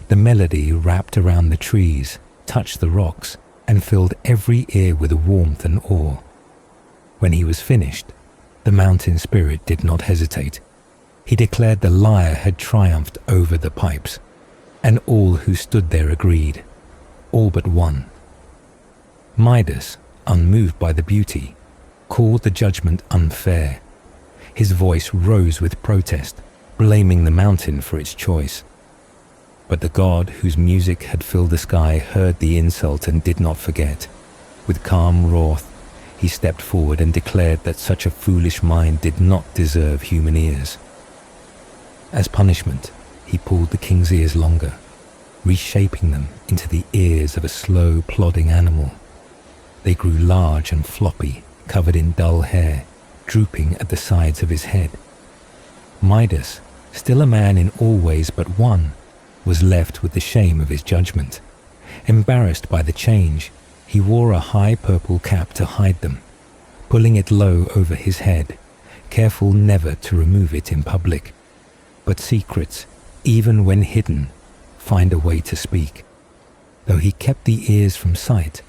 The melody wrapped around the trees, touched the rocks, and filled every ear with warmth and awe. When he was finished, the mountain spirit did not hesitate. He declared the lyre had triumphed over the pipes, and all who stood there agreed, all but one. Midas, unmoved by the beauty, called the judgment unfair. His voice rose with protest, blaming the mountain for its choice. But the god whose music had filled the sky heard the insult and did not forget. With calm wrath, he stepped forward and declared that such a foolish mind did not deserve human ears. As punishment, he pulled the king's ears longer, reshaping them into the ears of a slow, plodding animal. They grew large and floppy, covered in dull hair, drooping at the sides of his head. Midas, still a man in all ways but one, was left with the shame of his judgment. Embarrassed by the change, he wore a high purple cap to hide them, pulling it low over his head, careful never to remove it in public. But secrets, even when hidden, find a way to speak. Though he kept the ears from sight,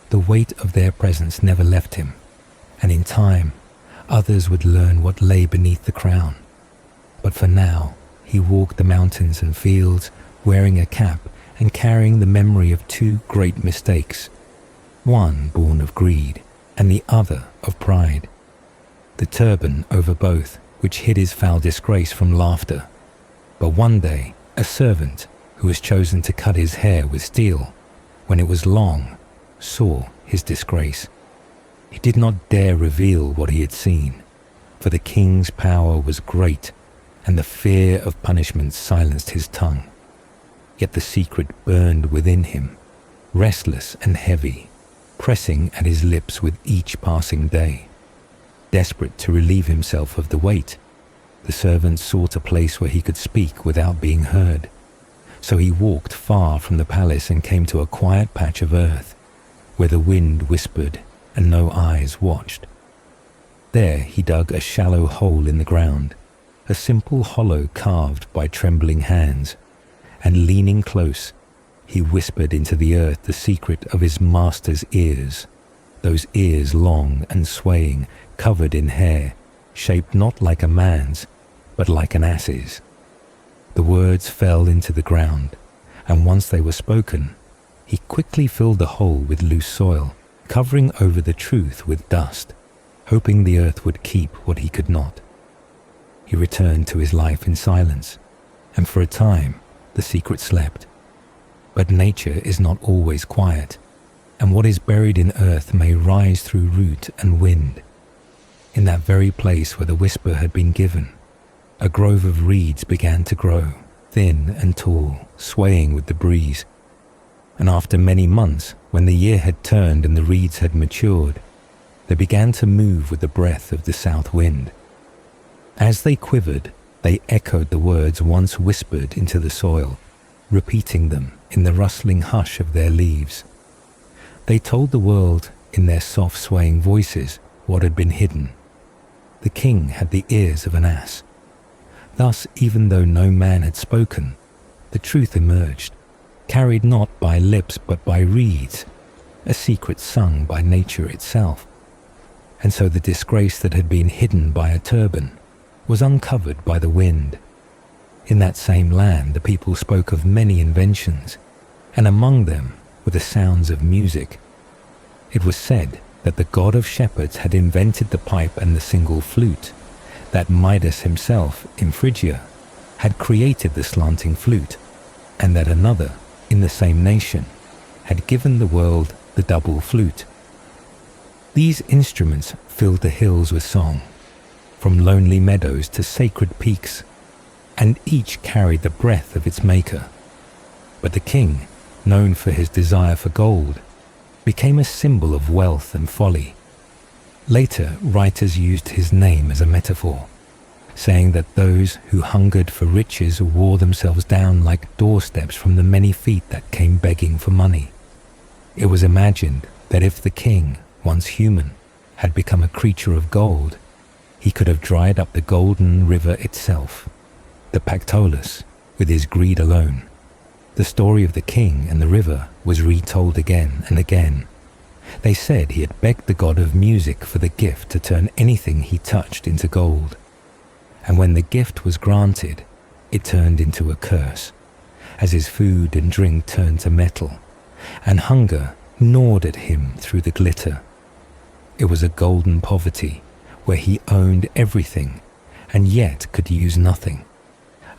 the weight of their presence never left him, and in time, others would learn what lay beneath the crown. But for now, he walked the mountains and fields, wearing a cap and carrying the memory of two great mistakes, one born of greed and the other of pride. The turban over both, which hid his foul disgrace from laughter. But one day, a servant, who was chosen to cut his hair with steel, when it was long, saw his disgrace. He did not dare reveal what he had seen, for the king's power was great, and the fear of punishment silenced his tongue. Yet the secret burned within him, restless and heavy, pressing at his lips with each passing day. Desperate to relieve himself of the weight, the servant sought a place where he could speak without being heard. So he walked far from the palace and came to a quiet patch of earth, where the wind whispered and no eyes watched. There he dug a shallow hole in the ground, a simple hollow carved by trembling hands, and leaning close, he whispered into the earth the secret of his master's ears, those ears long and swaying, covered in hair, shaped not like a man's, but like an ass's. The words fell into the ground, and once they were spoken, he quickly filled the hole with loose soil, covering over the truth with dust, hoping the earth would keep what he could not. He returned to his life in silence, and for a time the secret slept. But nature is not always quiet, and what is buried in earth may rise through root and wind. In that very place where the whisper had been given, a grove of reeds began to grow, thin and tall, swaying with the breeze. And after many months, when the year had turned and the reeds had matured, they began to move with the breath of the south wind. As they quivered, They echoed the words once whispered into the soil, repeating them in the rustling hush of their leaves. They told the world in their soft swaying voices what had been hidden. The king had the ears of an ass. Thus, even though no man had spoken, the truth emerged, carried not by lips but by reeds, a secret sung by nature itself. And so the disgrace that had been hidden by a turban was uncovered by the wind. In that same land the people spoke of many inventions, and among them were the sounds of music. It was said that the god of shepherds had invented the pipe and the single flute, that Midas himself, in Phrygia, had created the slanting flute, and that another, in the same nation, had given the world the double flute. These instruments filled the hills with song, from lonely meadows to sacred peaks, and each carried the breath of its maker. But the king, known for his desire for gold, became a symbol of wealth and folly. Later, writers used his name as a metaphor, saying that those who hungered for riches wore themselves down like doorsteps from the many feet that came begging for money. It was imagined that if the king, once human, had become a creature of gold, he could have dried up the golden river itself, the Pactolus, with his greed alone. The story of the king and the river was retold again and again. They said he had begged the god of music for the gift to turn anything he touched into gold. And when the gift was granted, it turned into a curse, as his food and drink turned to metal, and hunger gnawed at him through the glitter. It was a golden poverty, where he owned everything, and yet could use nothing.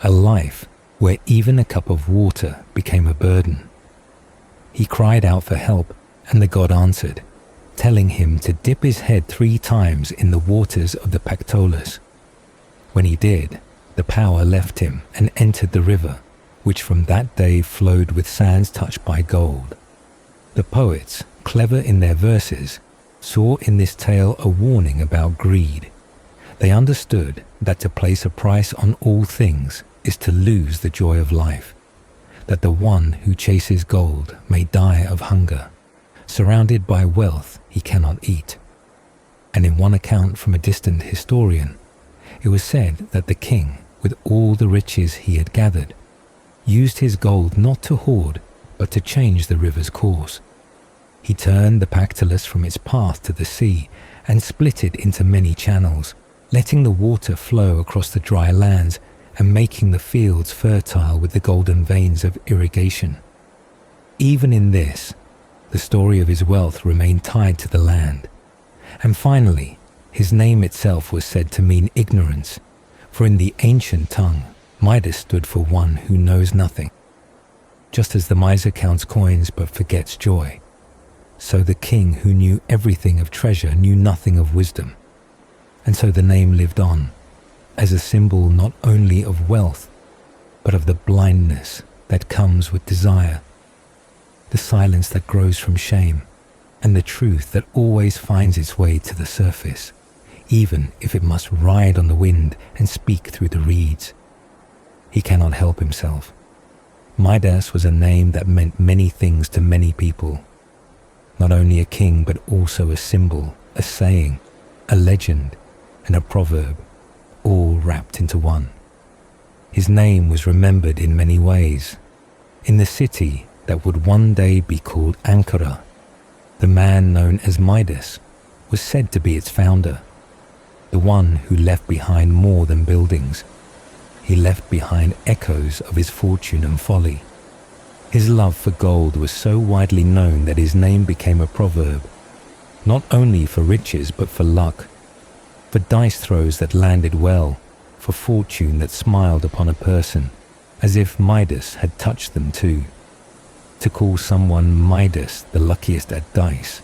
A life where even a cup of water became a burden. He cried out for help, and the god answered, telling him to dip his head 3 times in the waters of the Pactolus. When he did, the power left him and entered the river, which from that day flowed with sands touched by gold. The poets, clever in their verses, saw in this tale a warning about greed. They understood that to place a price on all things is to lose the joy of life, that the one who chases gold may die of hunger. Surrounded by wealth he cannot eat. And in one account from a distant historian, it was said that the king, with all the riches he had gathered, used his gold not to hoard, but to change the river's course. He turned the Pactolus from its path to the sea and split it into many channels, letting the water flow across the dry lands and making the fields fertile with the golden veins of irrigation. Even in this, the story of his wealth remained tied to the land. And finally, his name itself was said to mean ignorance, for in the ancient tongue, Midas stood for one who knows nothing. Just as the miser counts coins but forgets joy, so the king who knew everything of treasure knew nothing of wisdom. And so the name lived on, as a symbol not only of wealth, but of the blindness that comes with desire, the silence that grows from shame, and the truth that always finds its way to the surface, even if it must ride on the wind and speak through the reeds. He cannot help himself. Midas was a name that meant many things to many people. Not only a king, but also a symbol, a saying, a legend, and a proverb, all wrapped into one. His name was remembered in many ways. In the city that would one day be called Ankara, the man known as Midas was said to be its founder, the one who left behind more than buildings. He left behind echoes of his fortune and folly. His love for gold was so widely known that his name became a proverb, not only for riches but for luck, for dice throws that landed well, for fortune that smiled upon a person, as if Midas had touched them too. To call someone Midas the luckiest at dice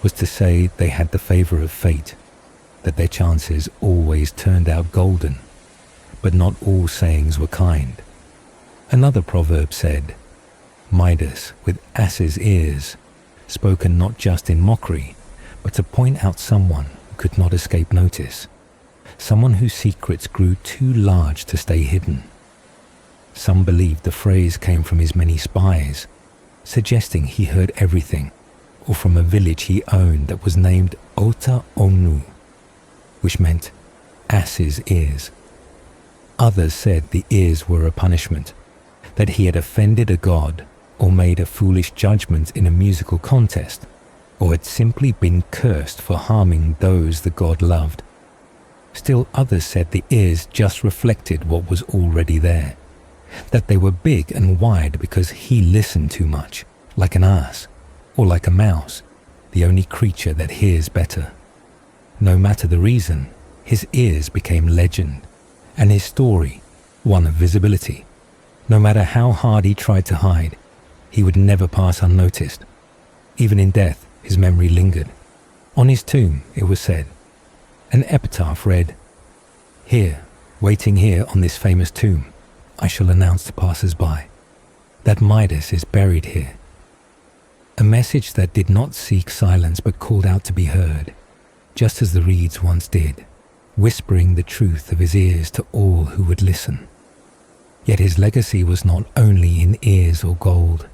was to say they had the favor of fate, that their chances always turned out golden. But not all sayings were kind. Another proverb said, Midas with ass's ears, spoken not just in mockery, but to point out someone who could not escape notice, someone whose secrets grew too large to stay hidden. Some believed the phrase came from his many spies, suggesting he heard everything, or from a village he owned that was named Ota Onu, which meant ass's ears. Others said the ears were a punishment, that he had offended a god or made a foolish judgment in a musical contest, or had simply been cursed for harming those the god loved. Still others said the ears just reflected what was already there, that they were big and wide because he listened too much, like an ass, or like a mouse, the only creature that hears better. No matter the reason, his ears became legend, and his story one of visibility. No matter how hard he tried to hide, he would never pass unnoticed. Even in death, his memory lingered. On his tomb, it was said, an epitaph read, "Here, waiting here on this famous tomb, I shall announce to passers-by that Midas is buried here." A message that did not seek silence but called out to be heard, just as the reeds once did, whispering the truth of his ears to all who would listen. Yet his legacy was not only in ears or gold.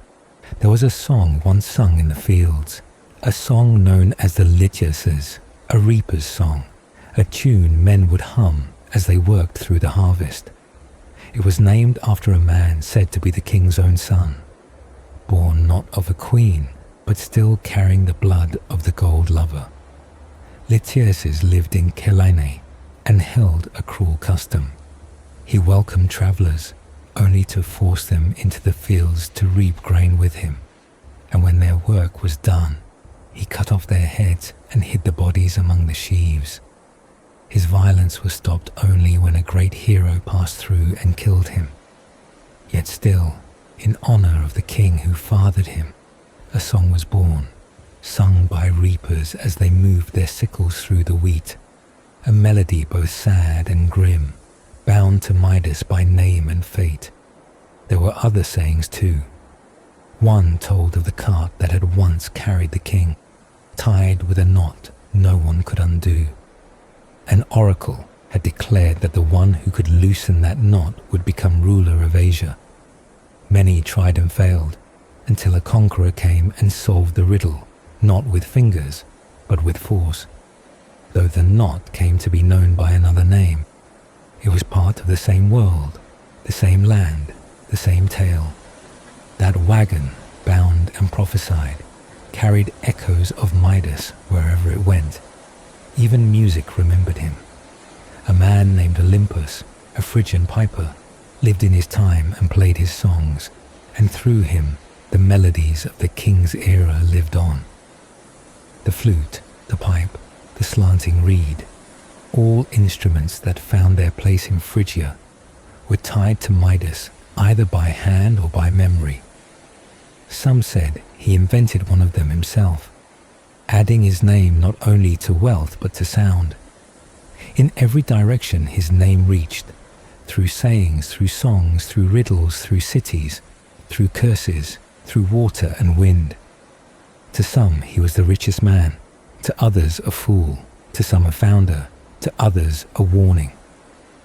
There was a song once sung in the fields, a song known as the Lytyases, a reaper's song, a tune men would hum as they worked through the harvest. It was named after a man said to be the king's own son, born not of a queen, but still carrying the blood of the gold lover. Lytyases lived in Kelaine and held a cruel custom. He welcomed travelers, only to force them into the fields to reap grain with him, and when their work was done, he cut off their heads and hid the bodies among the sheaves. His violence was stopped only when a great hero passed through and killed him. Yet still, in honor of the king who fathered him, a song was born, sung by reapers as they moved their sickles through the wheat, a melody both sad and grim, bound to Midas by name and fate. There were other sayings too. One told of the cart that had once carried the king, tied with a knot no one could undo. An oracle had declared that the one who could loosen that knot would become ruler of Asia. Many tried and failed, until a conqueror came and solved the riddle, not with fingers, but with force. Though the knot came to be known by another name, it was part of the same world, the same land, the same tale. That wagon, bound and prophesied, carried echoes of Midas wherever it went. Even music remembered him. A man named Olympus, a Phrygian piper, lived in his time and played his songs, and through him the melodies of the king's era lived on. The flute, the pipe, the slanting reed, all instruments that found their place in Phrygia, were tied to Midas either by hand or by memory. Some said he invented one of them himself, adding his name not only to wealth but to sound. In every direction his name reached, through sayings, through songs, through riddles, through cities, through curses, through water and wind. To some he was the richest man, to others a fool, to some a founder, to others a warning.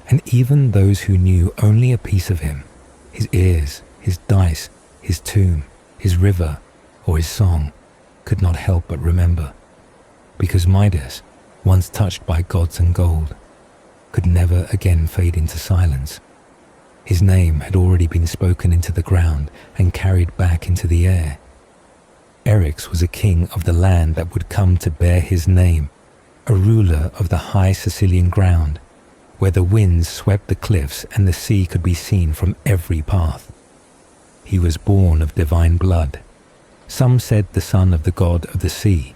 And even those who knew only a piece of him, his ears, his dice, his tomb, his river, or his song, could not help but remember, because Midas, once touched by gods and gold, could never again fade into silence. His name had already been spoken into the ground and carried back into the air. Eryx was a king of the land that would come to bear his name, a ruler of the high Sicilian ground, where the winds swept the cliffs and the sea could be seen from every path. He was born of divine blood. Some said the son of the god of the sea.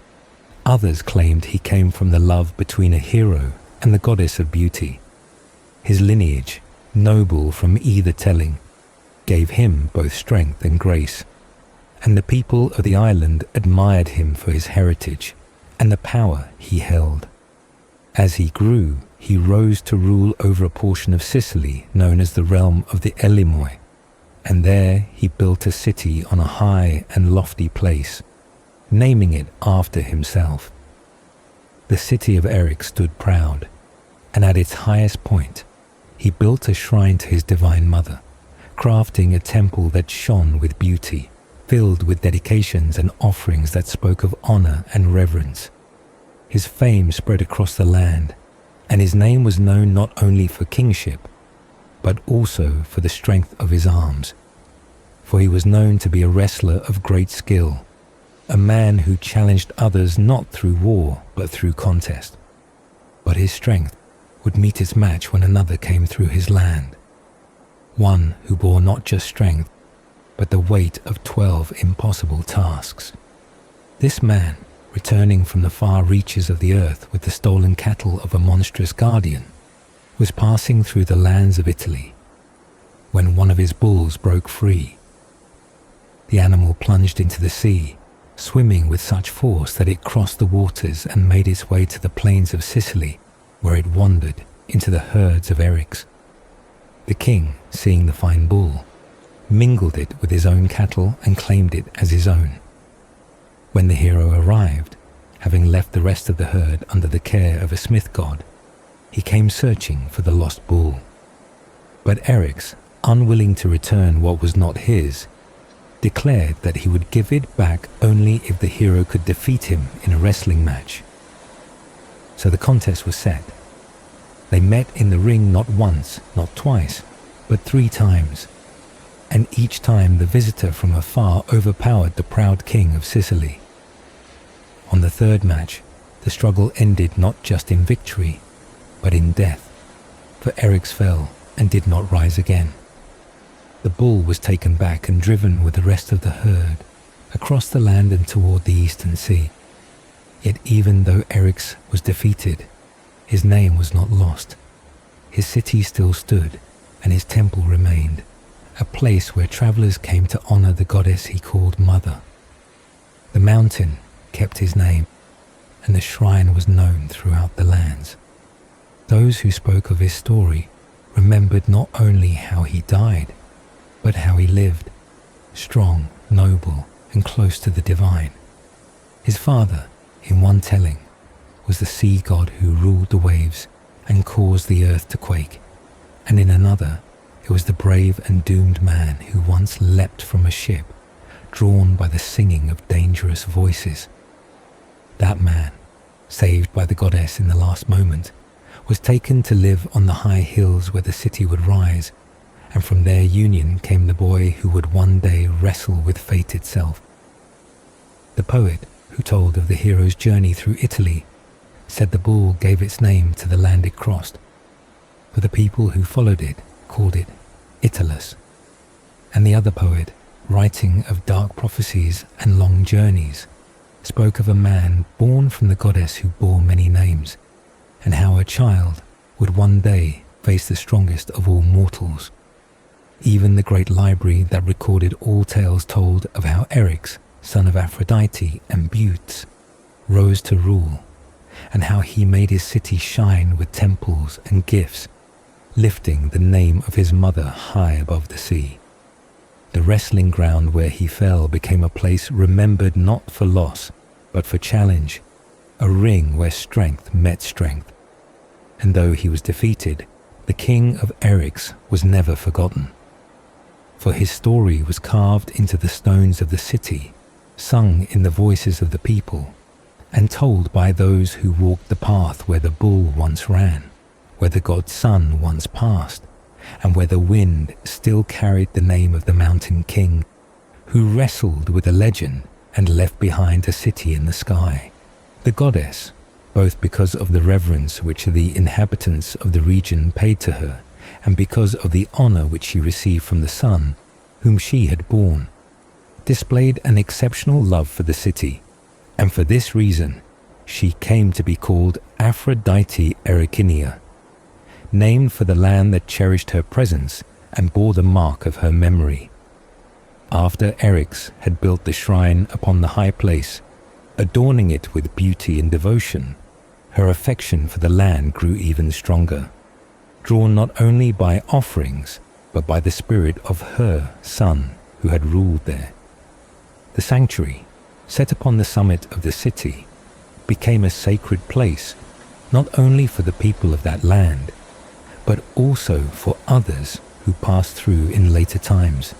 Others claimed he came from the love between a hero and the goddess of beauty. His lineage, noble from either telling, gave him both strength and grace, and the people of the island admired him for his heritage and the power he held. As he grew, he rose to rule over a portion of Sicily known as the realm of the Elymoi, and there he built a city on a high and lofty place, naming it after himself. The city of Eryx stood proud, and at its highest point, he built a shrine to his divine mother, crafting a temple that shone with beauty, filled with dedications and offerings that spoke of honor and reverence. His fame spread across the land, and his name was known not only for kingship, but also for the strength of his arms. For he was known to be a wrestler of great skill, a man who challenged others not through war, but through contest. But his strength would meet its match when another came through his land, one who bore not just strength, but the weight of 12 impossible tasks. This man, returning from the far reaches of the earth with the stolen cattle of a monstrous guardian, was passing through the lands of Italy when one of his bulls broke free. The animal plunged into the sea, swimming with such force that it crossed the waters and made its way to the plains of Sicily, where it wandered into the herds of eryx. The king, seeing the fine bull, mingled it with his own cattle and claimed it as his own. When the hero arrived, having left the rest of the herd under the care of a smith god, he came searching for the lost bull. But eryx, unwilling to return what was not his, declared that he would give it back only if the hero could defeat him in a wrestling match. So the contest was set. They met in the ring not once, not twice, but 3 times, and each time the visitor from afar overpowered the proud king of Sicily. On the 3rd match, the struggle ended not just in victory, but in death, for eryx fell and did not rise again. The bull was taken back and driven with the rest of the herd across the land and toward the eastern sea. Yet even though eryx was defeated, his name was not lost. His city still stood, and his temple remained, a place where travelers came to honor the goddess he called Mother. The mountain kept his name, and the shrine was known throughout the lands. Those who spoke of his story remembered not only how he died, but how he lived, strong, noble, and close to the divine. His father, in one telling, was the sea god who ruled the waves and caused the earth to quake, and in another, it was the brave and doomed man who once leapt from a ship, drawn by the singing of dangerous voices. That man, saved by the goddess in the last moment, was taken to live on the high hills where the city would rise, and from their union came the boy who would one day wrestle with fate itself. The poet, who told of the hero's journey through Italy, said the bull gave its name to the land it crossed, for the people who followed it called it Italus. And the other poet, writing of dark prophecies and long journeys, spoke of a man born from the goddess who bore many names, and how a child would one day face the strongest of all mortals. Even the great library that recorded all tales told of how Eryx, son of Aphrodite and Butes, rose to rule, and how he made his city shine with temples and gifts, lifting the name of his mother high above the sea. The wrestling ground where he fell became a place remembered not for loss, but for challenge, a ring where strength met strength. And though he was defeated, the king of Eryx was never forgotten. For his story was carved into the stones of the city, sung in the voices of the people, and told by those who walked the path where the bull once ran, where the god's son once passed, and where the wind still carried the name of the mountain king, who wrestled with a legend and left behind a city in the sky. The goddess, both because of the reverence which the inhabitants of the region paid to her, and because of the honor which she received from the son, whom she had borne, displayed an exceptional love for the city, and for this reason she came to be called Aphrodite Erykinia, named for the land that cherished her presence and bore the mark of her memory. After Eryx had built the shrine upon the high place, adorning it with beauty and devotion, her affection for the land grew even stronger, drawn not only by offerings, but by the spirit of her son who had ruled there. The sanctuary, set upon the summit of the city, became a sacred place, not only for the people of that land, but also for others who passed through in later times.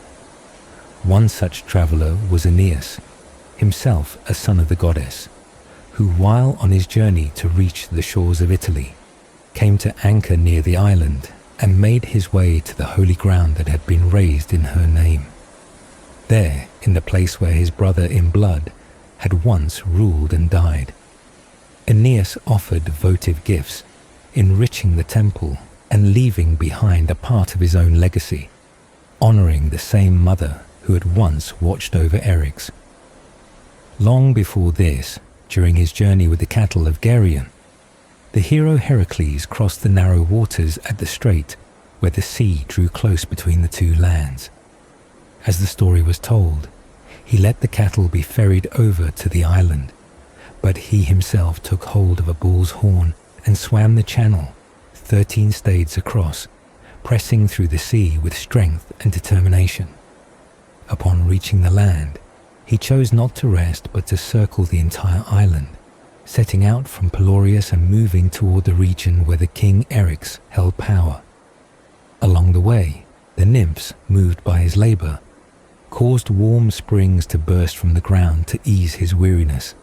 One such traveller was Aeneas, himself a son of the goddess, who, while on his journey to reach the shores of Italy, came to anchor near the island and made his way to the holy ground that had been raised in her name. There, in the place where his brother in blood had once ruled and died, Aeneas offered votive gifts, enriching the temple and leaving behind a part of his own legacy, honouring the same mother who had once watched over Eryx. Long before this, during his journey with the cattle of Geryon, the hero Heracles crossed the narrow waters at the strait where the sea drew close between the two lands. As the story was told, he let the cattle be ferried over to the island, but he himself took hold of a bull's horn and swam the channel 13 stades across, pressing through the sea with strength and determination. Upon reaching the land, he chose not to rest but to circle the entire island, setting out from Pelorius and moving toward the region where the king Eryx held power. Along the way, the nymphs, moved by his labour, caused warm springs to burst from the ground to ease his weariness,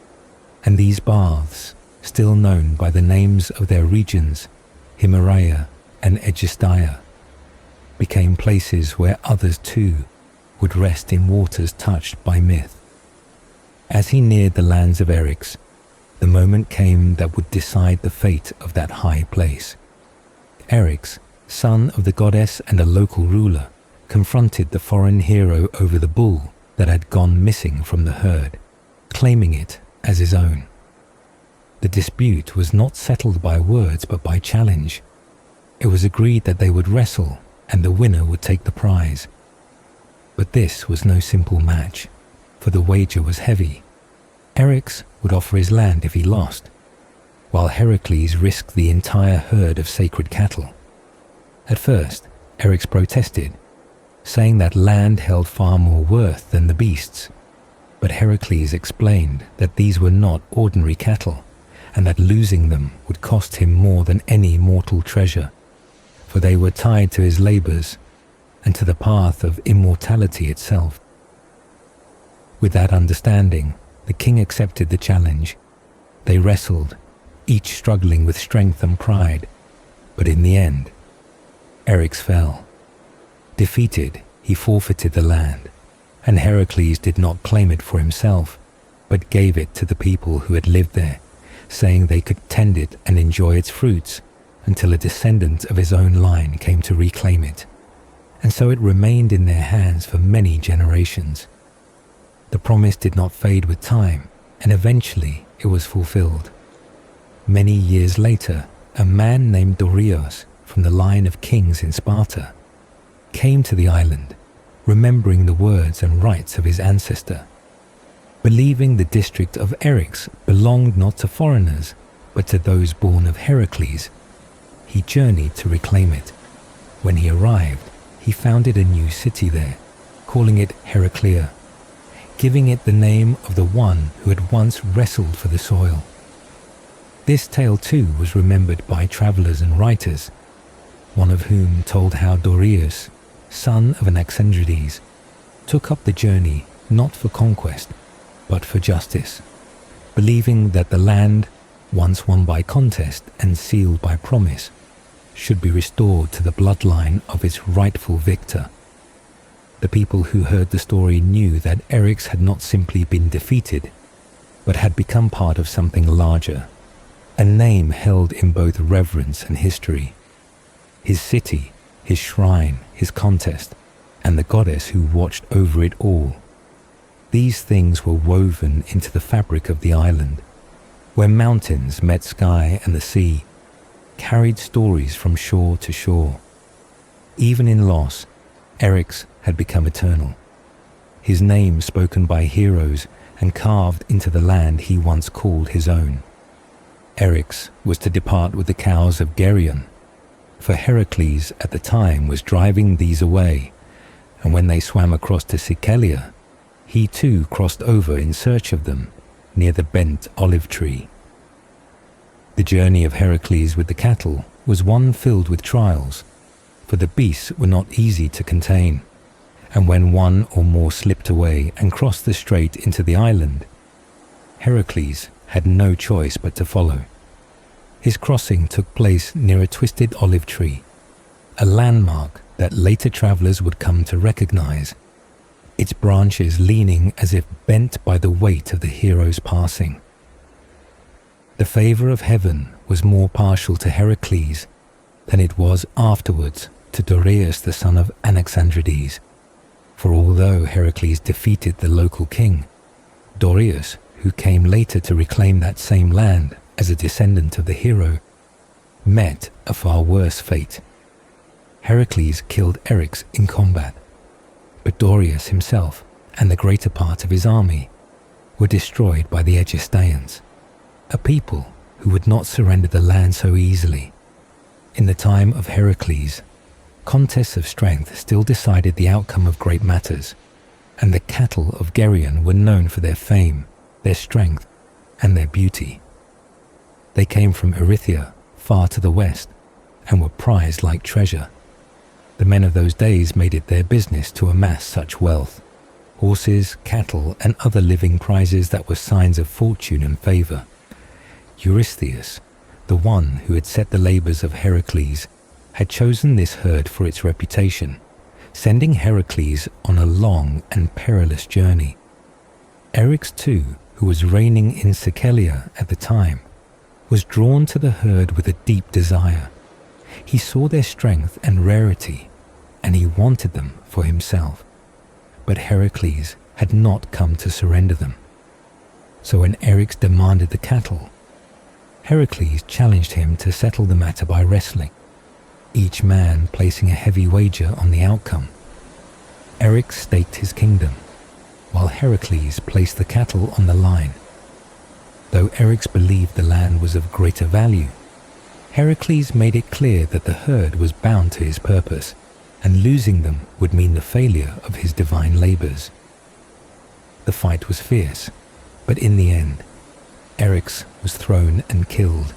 and these baths, still known by the names of their regions, Himeria and Aegisteia, became places where others too would rest in waters touched by myth. As he neared the lands of Eryx, the moment came that would decide the fate of that high place. Eryx, son of the goddess and a local ruler, confronted the foreign hero over the bull that had gone missing from the herd, claiming it as his own. The dispute was not settled by words but by challenge. It was agreed that they would wrestle and the winner would take the prize. But this was no simple match, for the wager was heavy. Eryx would offer his land if he lost, while Heracles risked the entire herd of sacred cattle. At first, Eryx protested, saying that land held far more worth than the beasts, but Heracles explained that these were not ordinary cattle, and that losing them would cost him more than any mortal treasure, for they were tied to his labours and to the path of immortality itself. With that understanding, the king accepted the challenge. They wrestled, each struggling with strength and pride, but in the end, Eryx fell. Defeated, he forfeited the land, and Heracles did not claim it for himself, but gave it to the people who had lived there, saying they could tend it and enjoy its fruits until a descendant of his own line came to reclaim it. And so it remained in their hands for many generations. The promise did not fade with time, and eventually it was fulfilled. Many years later, a man named Dorios, from the line of kings in Sparta, came to the island, remembering the words and rites of his ancestor. Believing the district of Eryx belonged not to foreigners, but to those born of Heracles, he journeyed to reclaim it. When he arrived, he founded a new city there, calling it Heraclea, giving it the name of the one who had once wrestled for the soil. This tale too was remembered by travellers and writers, one of whom told how Dorius, son of Anaxandrides, took up the journey not for conquest, but for justice, believing that the land, once won by contest and sealed by promise, should be restored to the bloodline of its rightful victor. The people who heard the story knew that Eryx had not simply been defeated, but had become part of something larger, a name held in both reverence and history. His city, his shrine, his contest, and the goddess who watched over it all. These things were woven into the fabric of the island, where mountains met sky and the sea, carried stories from shore to shore. Even in loss, Eryx had become eternal, his name spoken by heroes and carved into the land he once called his own. Eryx was to depart with the cows of Geryon, for Heracles at the time was driving these away, and when they swam across to Sicily, he too crossed over in search of them near the bent olive tree. The journey of Heracles with the cattle was one filled with trials, for the beasts were not easy to contain, and when one or more slipped away and crossed the strait into the island, Heracles had no choice but to follow. His crossing took place near a twisted olive tree, a landmark that later travelers would come to recognize, its branches leaning as if bent by the weight of the hero's passing. The favor of heaven was more partial to Heracles than it was afterwards to Dorius the son of Anaxandrides, for although Heracles defeated the local king, Dorius, who came later to reclaim that same land as a descendant of the hero, met a far worse fate. Heracles killed Eryx in combat, but Dorius himself and the greater part of his army were destroyed by the Egestaeans, a people who would not surrender the land so easily. In the time of Heracles, contests of strength still decided the outcome of great matters, and the cattle of Geryon were known for their fame, their strength, and their beauty. They came from Erythia, far to the west, and were prized like treasure. The men of those days made it their business to amass such wealth, horses, cattle, and other living prizes that were signs of fortune and favor. Eurystheus, the one who had set the labors of Heracles, had chosen this herd for its reputation, sending Heracles on a long and perilous journey. Eryx too, who was reigning in Sikelia at the time, was drawn to the herd with a deep desire. He saw their strength and rarity, and he wanted them for himself. But Heracles had not come to surrender them. So when Eryx demanded the cattle, Heracles challenged him to settle the matter by wrestling, each man placing a heavy wager on the outcome. Eryx staked his kingdom, while Heracles placed the cattle on the line. Though Eryx believed the land was of greater value, Heracles made it clear that the herd was bound to his purpose, and losing them would mean the failure of his divine labors. The fight was fierce, but in the end, Eryx was thrown and killed,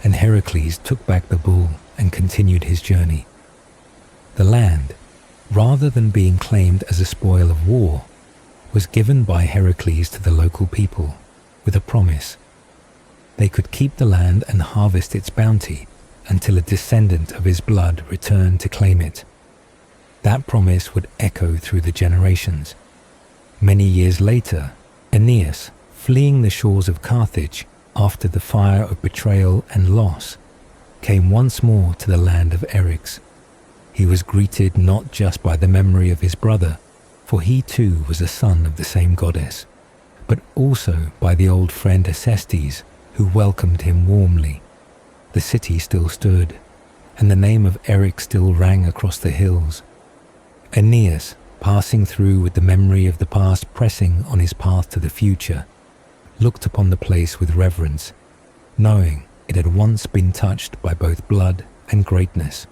and Heracles took back the bull and continued his journey. The land, rather than being claimed as a spoil of war, was given by Heracles to the local people with a promise. They could keep the land and harvest its bounty until a descendant of his blood returned to claim it. That promise would echo through the generations. Many years later, Aeneas, fleeing the shores of Carthage after the fire of betrayal and loss, came once more to the land of Eryx. He was greeted not just by the memory of his brother, for he too was a son of the same goddess, but also by the old friend Acestes, who welcomed him warmly. The city still stood, and the name of Eryx still rang across the hills. Aeneas, passing through with the memory of the past pressing on his path to the future, looked upon the place with reverence, knowing it had once been touched by both blood and greatness.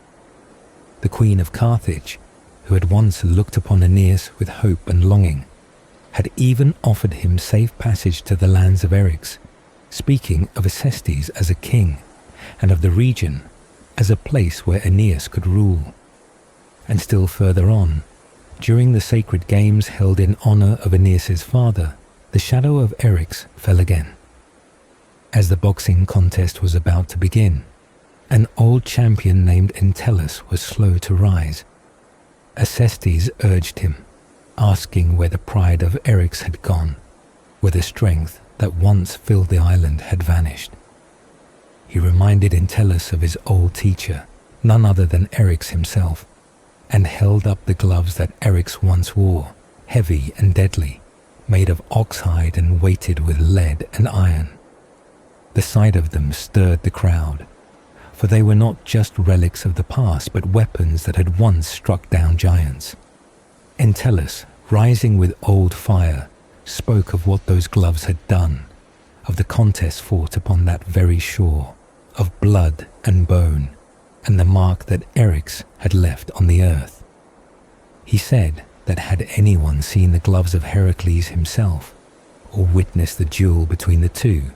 The Queen of Carthage, who had once looked upon Aeneas with hope and longing, had even offered him safe passage to the lands of Eryx, speaking of Acestes as a king, and of the region as a place where Aeneas could rule. And still further on, during the sacred games held in honor of Aeneas's father, the shadow of Eryx fell again. As the boxing contest was about to begin, an old champion named Entellus was slow to rise. Acestes urged him, asking where the pride of Eryx had gone, where the strength that once filled the island had vanished. He reminded Entellus of his old teacher, none other than Eryx himself, and held up the gloves that Eryx once wore, heavy and deadly, made of oxhide and weighted with lead and iron. The sight of them stirred the crowd, for they were not just relics of the past, but weapons that had once struck down giants. Entellus, rising with old fire, spoke of what those gloves had done, of the contest fought upon that very shore, of blood and bone, and the mark that Eryx had left on the earth. He said that had anyone seen the gloves of Heracles himself, or witnessed the duel between the two,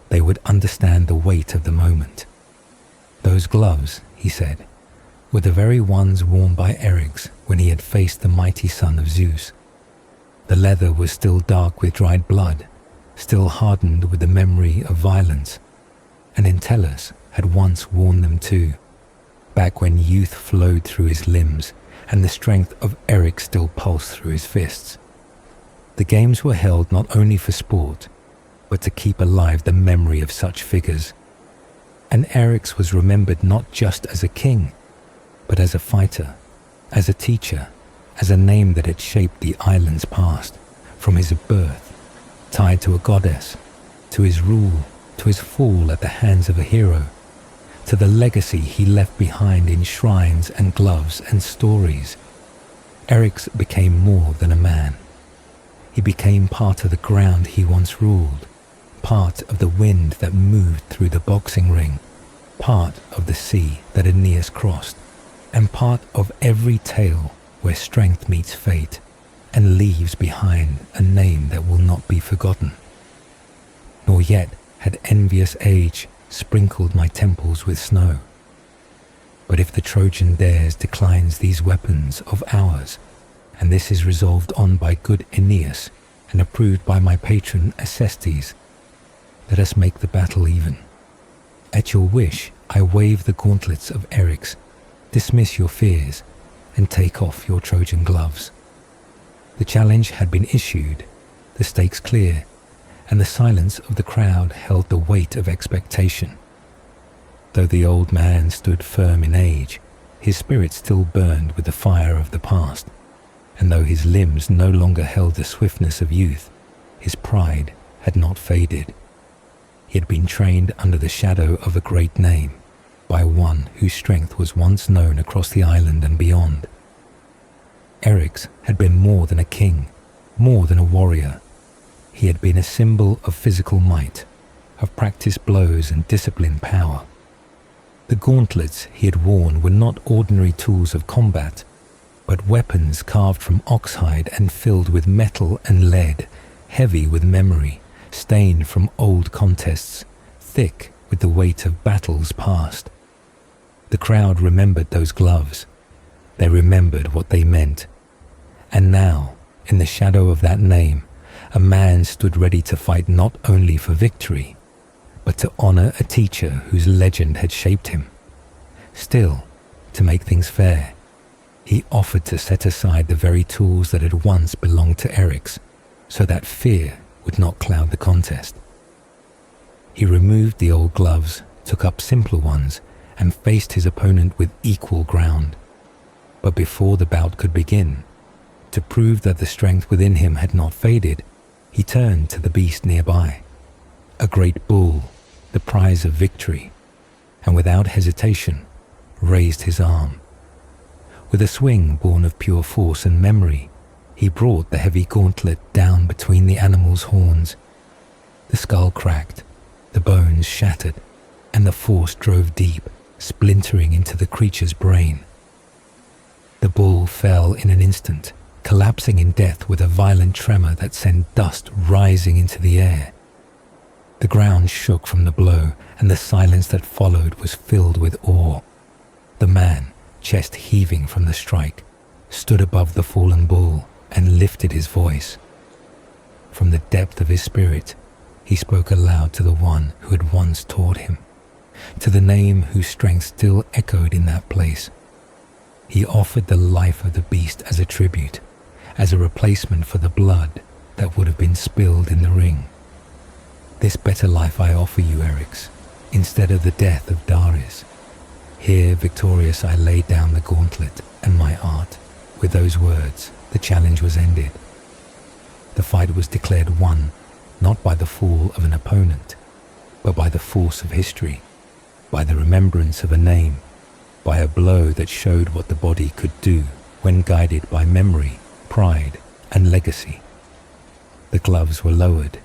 they would understand the weight of the moment. Those gloves, he said, were the very ones worn by Eryx when he had faced the mighty son of Zeus. The leather was still dark with dried blood, still hardened with the memory of violence, and Entellus had once worn them too, back when youth flowed through his limbs and the strength of Eryx still pulsed through his fists. The games were held not only for sport, but to keep alive the memory of such figures. And Eryx was remembered not just as a king, but as a fighter, as a teacher, as a name that had shaped the island's past, from his birth, tied to a goddess, to his rule, to his fall at the hands of a hero, to the legacy he left behind in shrines and gloves and stories. Eryx became more than a man. He became part of the ground he once ruled, part of the wind that moved through the boxing ring, part of the sea that Aeneas crossed, and part of every tale where strength meets fate and leaves behind a name that will not be forgotten. Nor yet had envious age sprinkled my temples with snow. But if the Trojan dares declines these weapons of ours, and this is resolved on by good Aeneas and approved by my patron Acestes, let us make the battle even. At your wish, I wave the gauntlets of Eryx, dismiss your fears, and take off your Trojan gloves. The challenge had been issued, the stakes clear, and the silence of the crowd held the weight of expectation. Though the old man stood firm in age, his spirit still burned with the fire of the past, and though his limbs no longer held the swiftness of youth, his pride had not faded. He had been trained under the shadow of a great name, by one whose strength was once known across the island and beyond. Eryx had been more than a king, more than a warrior. He had been a symbol of physical might, of practiced blows and disciplined power. The gauntlets he had worn were not ordinary tools of combat, but weapons carved from oxhide and filled with metal and lead, heavy with memory, stained from old contests, thick with the weight of battles past. The crowd remembered those gloves. They remembered what they meant. And now, in the shadow of that name, a man stood ready to fight not only for victory, but to honor a teacher whose legend had shaped him. Still, to make things fair, he offered to set aside the very tools that had once belonged to Eryx, so that fear would not cloud the contest. He removed the old gloves, took up simpler ones, and faced his opponent with equal ground. But before the bout could begin, to prove that the strength within him had not faded, he turned to the beast nearby, a great bull, the prize of victory, and without hesitation raised his arm. With a swing born of pure force and memory, he brought the heavy gauntlet down between the animal's horns. The skull cracked, the bones shattered, and the force drove deep, splintering into the creature's brain. The bull fell in an instant, collapsing in death with a violent tremor that sent dust rising into the air. The ground shook from the blow, and the silence that followed was filled with awe. The man, chest heaving from the strike, stood above the fallen bull and lifted his voice. From the depth of his spirit, he spoke aloud to the one who had once taught him, to the name whose strength still echoed in that place. He offered the life of the beast as a tribute, as a replacement for the blood that would have been spilled in the ring. This better life I offer you, Eryx, instead of the death of Dares. Here, victorious, I laid down the gauntlet and my art. With those words, the challenge was ended. The fight was declared won, not by the fall of an opponent, but by the force of history, by the remembrance of a name, by a blow that showed what the body could do when guided by memory, pride, and legacy. The gloves were lowered,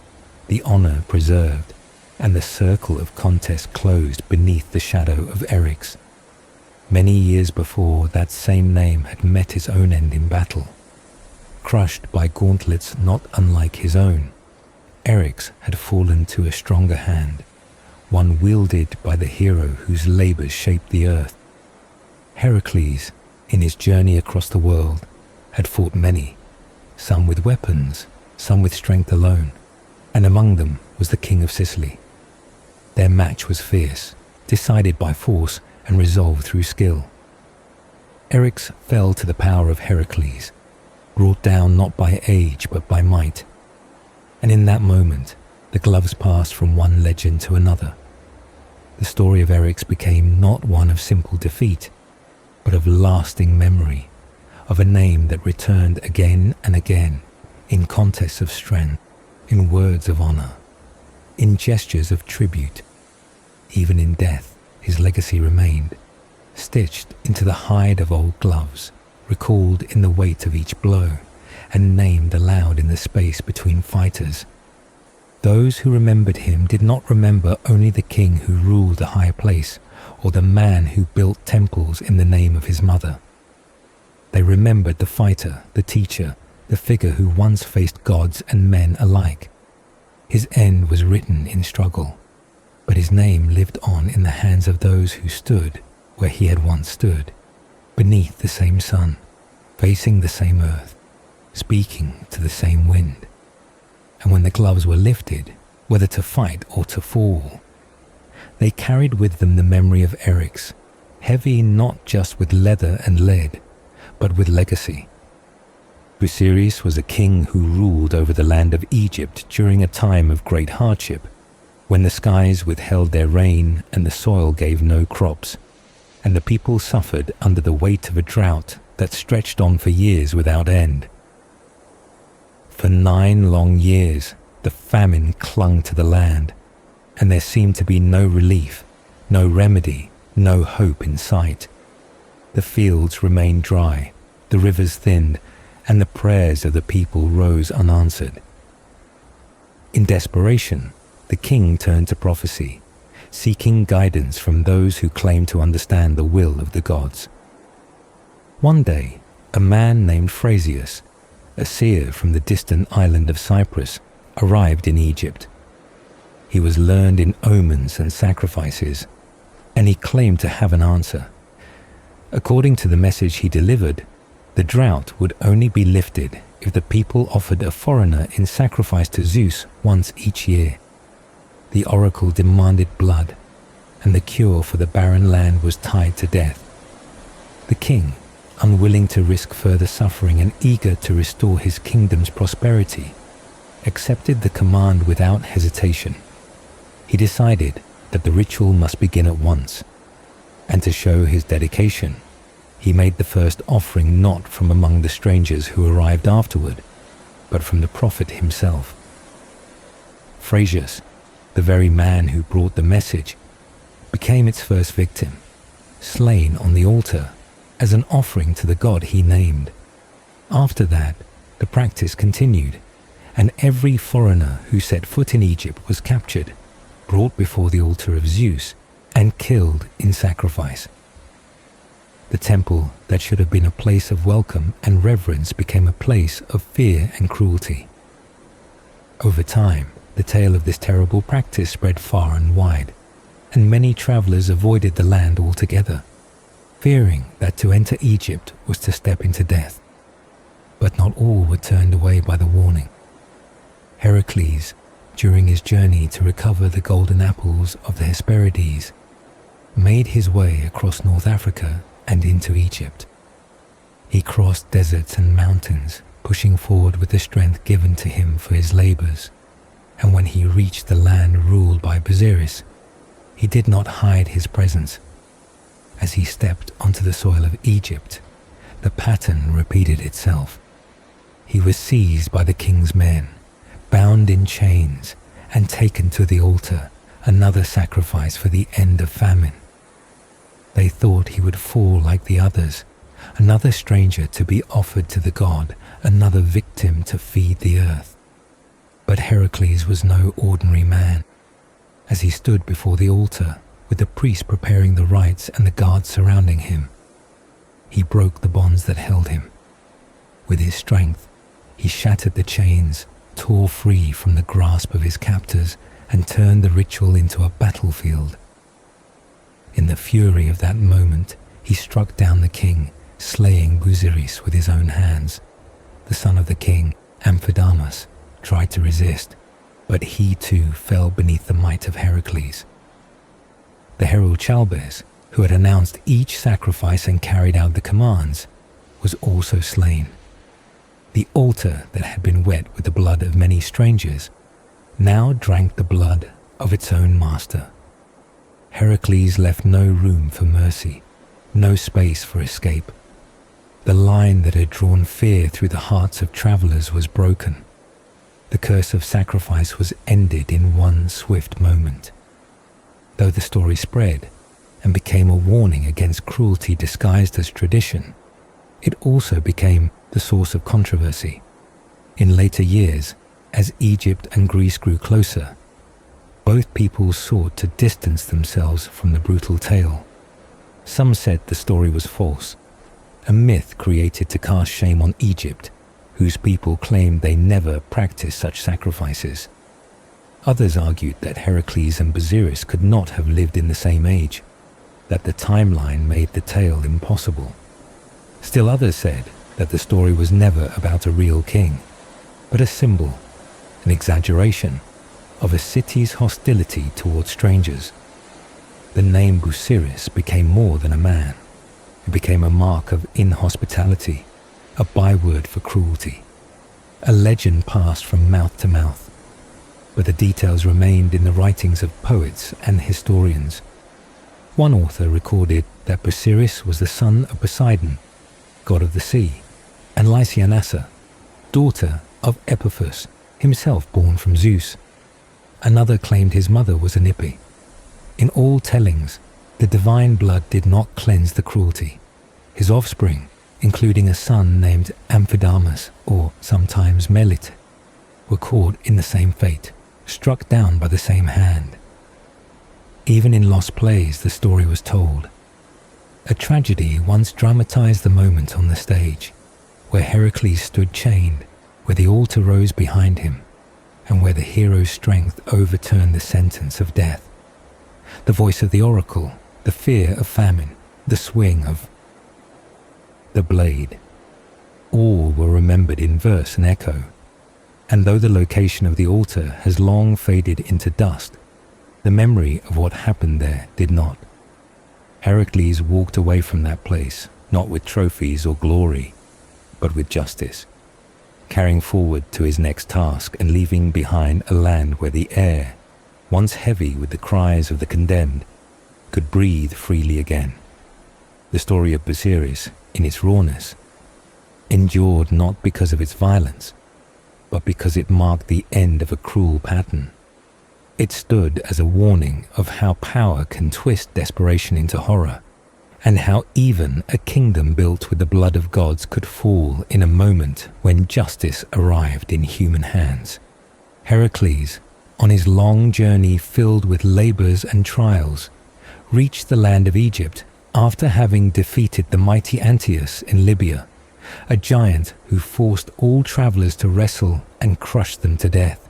the honor preserved, and the circle of contest closed beneath the shadow of Eryx. Many years before, that same name had met his own end in battle. Crushed by gauntlets not unlike his own, Eryx had fallen to a stronger hand, one wielded by the hero whose labors shaped the earth. Heracles, in his journey across the world, had fought many, some with weapons, some with strength alone, and among them was the king of Sicily. Their match was fierce, decided by force and resolved through skill. Eryx fell to the power of Heracles, brought down not by age but by might. And in that moment, the gloves passed from one legend to another. The story of Eryx became not one of simple defeat, but of lasting memory, of a name that returned again and again, in contests of strength, in words of honor, in gestures of tribute. Even in death, his legacy remained, stitched into the hide of old gloves, recalled in the weight of each blow, and named aloud in the space between fighters. Those who remembered him did not remember only the king who ruled the high place, or the man who built temples in the name of his mother. They remembered the fighter, the teacher, the figure who once faced gods and men alike. His end was written in struggle, but his name lived on in the hands of those who stood where he had once stood, beneath the same sun, facing the same earth, speaking to the same wind. And when the gloves were lifted, whether to fight or to fall, they carried with them the memory of Eryx, heavy not just with leather and lead, but with legacy. Osiris was a king who ruled over the land of Egypt during a time of great hardship, when the skies withheld their rain and the soil gave no crops, and the people suffered under the weight of a drought that stretched on for years without end. For 9 long years, the famine clung to the land, and there seemed to be no relief, no remedy, no hope in sight. The fields remained dry, the rivers thinned, and the prayers of the people rose unanswered. In desperation, the king turned to prophecy, seeking guidance from those who claimed to understand the will of the gods. One day, a man named Phraseus, a seer from the distant island of Cyprus, arrived in Egypt. He was learned in omens and sacrifices, and he claimed to have an answer. According to the message he delivered, the drought would only be lifted if the people offered a foreigner in sacrifice to Zeus once each year. The oracle demanded blood, and the cure for the barren land was tied to death. The king, unwilling to risk further suffering and eager to restore his kingdom's prosperity, accepted the command without hesitation. He decided that the ritual must begin at once, and to show his dedication, he made the first offering not from among the strangers who arrived afterward, but from the prophet himself. Phraseus, the very man who brought the message, became its first victim, slain on the altar as an offering to the god he named. After that, the practice continued, and every foreigner who set foot in Egypt was captured, brought before the altar of Zeus, and killed in sacrifice. The temple that should have been a place of welcome and reverence became a place of fear and cruelty. Over time, the tale of this terrible practice spread far and wide, and many travelers avoided the land altogether, fearing that to enter Egypt was to step into death. But not all were turned away by the warning. Heracles, during his journey to recover the golden apples of the Hesperides, made his way across North Africa and into Egypt. He crossed deserts and mountains, pushing forward with the strength given to him for his labors, and when he reached the land ruled by Osiris, he did not hide his presence. As he stepped onto the soil of Egypt, the pattern repeated itself. He was seized by the king's men, bound in chains, and taken to the altar, another sacrifice for the end of famine. They thought he would fall like the others, another stranger to be offered to the god, another victim to feed the earth. But Heracles was no ordinary man. As he stood before the altar, with the priest preparing the rites and the guards surrounding him, he broke the bonds that held him. With his strength, he shattered the chains, tore free from the grasp of his captors, and turned the ritual into a battlefield. In the fury of that moment, he struck down the king, slaying Busiris with his own hands. The son of the king, Amphidamas, tried to resist, but he too fell beneath the might of Heracles. The herald Chalbes, who had announced each sacrifice and carried out the commands, was also slain. The altar that had been wet with the blood of many strangers now drank the blood of its own master. Heracles left no room for mercy, no space for escape. The line that had drawn fear through the hearts of travelers was broken. The curse of sacrifice was ended in one swift moment. Though the story spread and became a warning against cruelty disguised as tradition, it also became the source of controversy. In later years, as Egypt and Greece grew closer, both peoples sought to distance themselves from the brutal tale. Some said the story was false, a myth created to cast shame on Egypt, whose people claimed they never practiced such sacrifices. Others argued that Heracles and Busiris could not have lived in the same age, that the timeline made the tale impossible. Still others said that the story was never about a real king, but a symbol, an exaggeration of a city's hostility towards strangers. The name Busiris became more than a man. It became a mark of inhospitality, a byword for cruelty. A legend passed from mouth to mouth, but the details remained in the writings of poets and historians. One author recorded that Busiris was the son of Poseidon, god of the sea, and Lysianassa, daughter of Epiphus, himself born from Zeus. Another claimed his mother was a Nippe. In all tellings, the divine blood did not cleanse the cruelty. His offspring, including a son named Amphidamas, or sometimes Melite, were caught in the same fate, struck down by the same hand. Even in lost plays, the story was told. A tragedy once dramatized the moment on the stage, where Heracles stood chained, where the altar rose behind him, and where the hero's strength overturned the sentence of death. The voice of the oracle, the fear of famine, the swing of the blade, all were remembered in verse and echo, and though the location of the altar has long faded into dust, the memory of what happened there did not. Heracles walked away from that place, not with trophies or glory, but with justice, carrying forward to his next task and leaving behind a land where the air, once heavy with the cries of the condemned, could breathe freely again. The story of Busiris, in its rawness, endured not because of its violence, but because it marked the end of a cruel pattern. It stood as a warning of how power can twist desperation into horror, and how even a kingdom built with the blood of gods could fall in a moment when justice arrived in human hands. Heracles, on his long journey filled with labors and trials, reached the land of Egypt after having defeated the mighty Antaeus in Libya, a giant who forced all travelers to wrestle and crush them to death.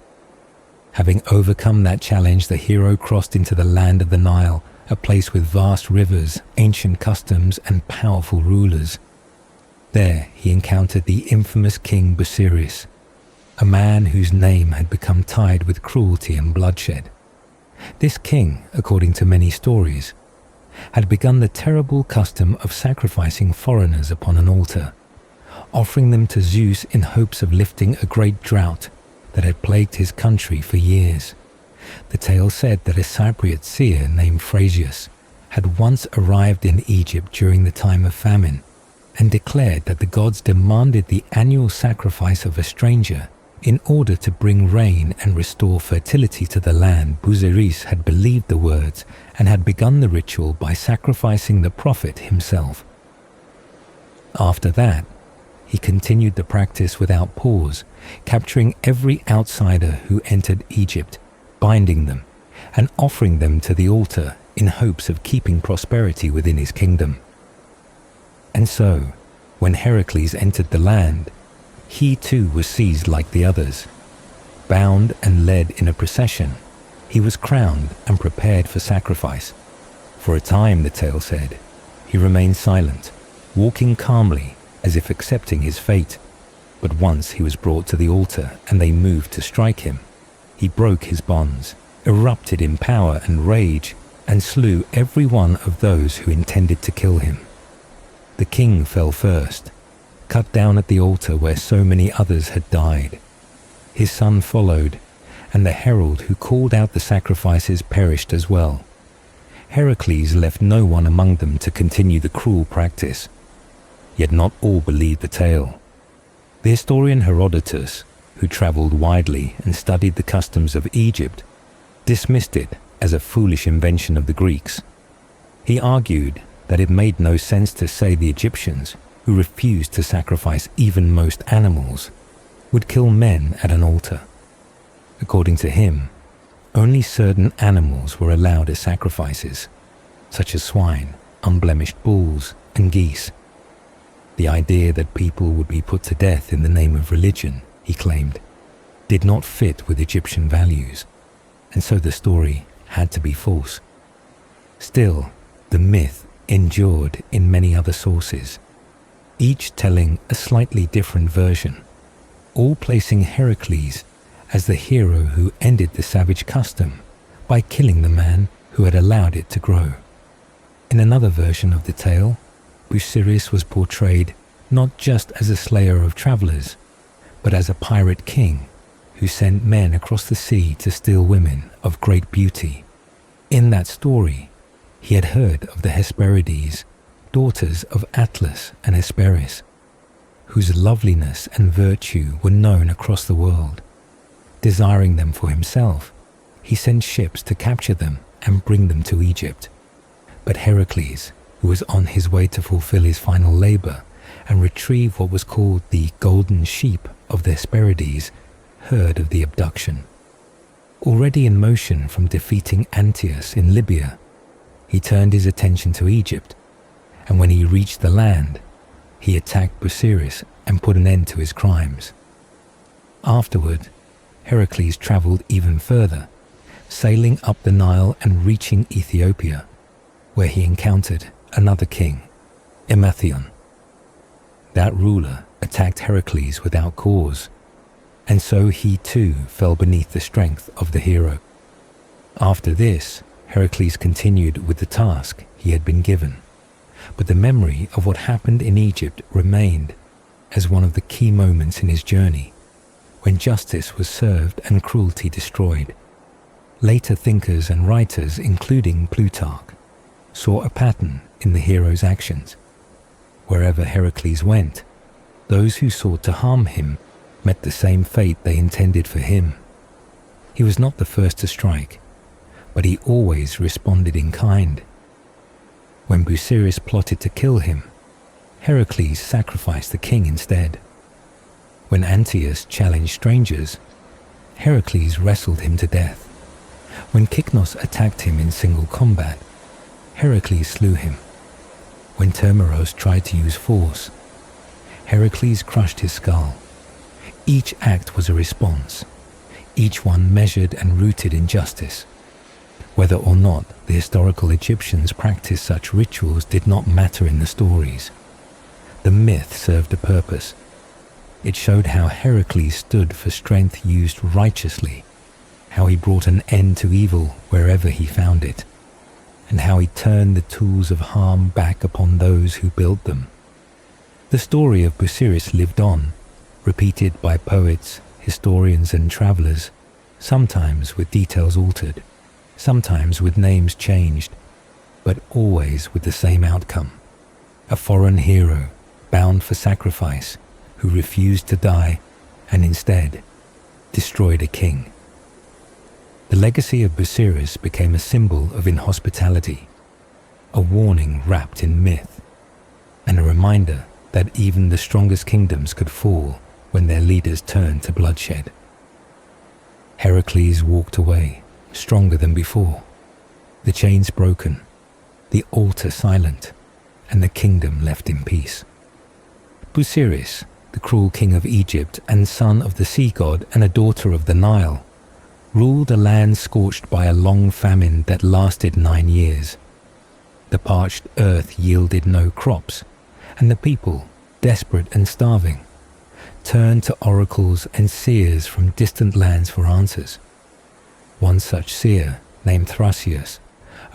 Having overcome that challenge, the hero crossed into the land of the Nile, a place with vast rivers, ancient customs, and powerful rulers. There he encountered the infamous King Busiris, a man whose name had become tied with cruelty and bloodshed. This king, according to many stories, had begun the terrible custom of sacrificing foreigners upon an altar, offering them to Zeus in hopes of lifting a great drought that had plagued his country for years. The tale said that a Cypriot seer named Phrasius had once arrived in Egypt during the time of famine and declared that the gods demanded the annual sacrifice of a stranger in order to bring rain and restore fertility to the land. Busiris had believed the words and had begun the ritual by sacrificing the prophet himself. After that, he continued the practice without pause, capturing every outsider who entered Egypt, binding them, and offering them to the altar in hopes of keeping prosperity within his kingdom. And so, when Heracles entered the land, he too was seized like the others, bound and led in a procession, He was crowned and prepared for sacrifice. For a time, the tale said, he remained silent, walking calmly as if accepting his fate. But once he was brought to the altar and they moved to strike him, he broke his bonds, erupted in power and rage, and slew every one of those who intended to kill him. The king fell first, cut down at the altar where so many others had died. His son followed, and the herald who called out the sacrifices perished as well. Heracles left no one among them to continue the cruel practice. Yet not all believed the tale. The historian Herodotus, who travelled widely and studied the customs of Egypt, dismissed it as a foolish invention of the Greeks. He argued that it made no sense to say the Egyptians, who refused to sacrifice even most animals, would kill men at an altar. According to him, only certain animals were allowed as sacrifices, such as swine, unblemished bulls, and geese. The idea that people would be put to death in the name of religion, he claimed, did not fit with Egyptian values, and so the story had to be false. Still, the myth endured in many other sources, each telling a slightly different version, all placing Heracles as the hero who ended the savage custom by killing the man who had allowed it to grow. In another version of the tale, Busiris was portrayed not just as a slayer of travelers, but as a pirate king who sent men across the sea to steal women of great beauty. In that story, he had heard of the Hesperides, daughters of Atlas and Hesperis, whose loveliness and virtue were known across the world. Desiring them for himself, he sent ships to capture them and bring them to Egypt. But Heracles, who was on his way to fulfill his final labor and retrieve what was called the golden sheep of the Hesperides, heard of the abduction. Already in motion from defeating Antiochus in Libya, he turned his attention to Egypt, and when he reached the land, he attacked Busiris and put an end to his crimes. Afterward, Heracles traveled even further, sailing up the Nile and reaching Ethiopia, where he encountered another king, Emathion. That ruler attacked Heracles without cause, and so he too fell beneath the strength of the hero. After this, Heracles continued with the task he had been given, but the memory of what happened in Egypt remained as one of the key moments in his journey, when justice was served and cruelty destroyed. Later thinkers and writers, including Plutarch, saw a pattern in the hero's actions. Wherever Heracles went, those who sought to harm him met the same fate they intended for him. He was not the first to strike, but he always responded in kind. When Busiris plotted to kill him, Heracles sacrificed the king instead. When Antiochus challenged strangers, Heracles wrestled him to death. When Kyknos attacked him in single combat, Heracles slew him. When Termeros tried to use force, Heracles crushed his skull. Each act was a response, each one measured and rooted in justice. Whether or not the historical Egyptians practiced such rituals did not matter in the stories. The myth served a purpose. It showed how Heracles stood for strength used righteously, how he brought an end to evil wherever he found it, and how he turned the tools of harm back upon those who built them. The story of Busiris lived on, repeated by poets, historians and travelers, sometimes with details altered, sometimes with names changed, but always with the same outcome. A foreign hero, bound for sacrifice, who refused to die and instead destroyed a king. The legacy of Busiris became a symbol of inhospitality, a warning wrapped in myth, and a reminder that even the strongest kingdoms could fall when their leaders turned to bloodshed. Heracles walked away, stronger than before, the chains broken, the altar silent, and the kingdom left in peace. Busiris, the cruel king of Egypt and son of the sea god and a daughter of the Nile, ruled a land scorched by a long famine that lasted 9 years. The parched earth yielded no crops, and the people, desperate and starving, turned to oracles and seers from distant lands for answers. One such seer, named Thrasius,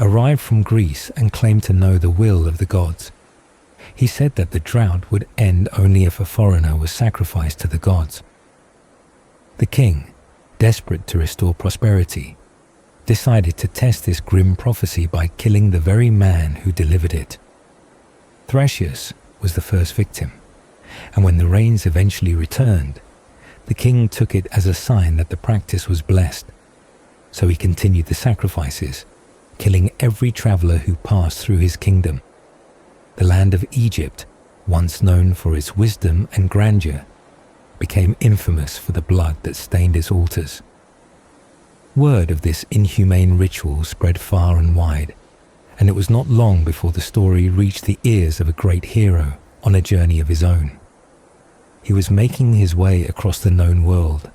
arrived from Greece and claimed to know the will of the gods. He said that the drought would end only if a foreigner was sacrificed to the gods. The king, desperate to restore prosperity, decided to test this grim prophecy by killing the very man who delivered it. Thrasius was the first victim, and when the rains eventually returned, the king took it as a sign that the practice was blessed. So he continued the sacrifices, killing every traveler who passed through his kingdom. The land of Egypt, once known for its wisdom and grandeur, became infamous for the blood that stained its altars. Word of this inhumane ritual spread far and wide, and it was not long before the story reached the ears of a great hero on a journey of his own. He was making his way across the known world,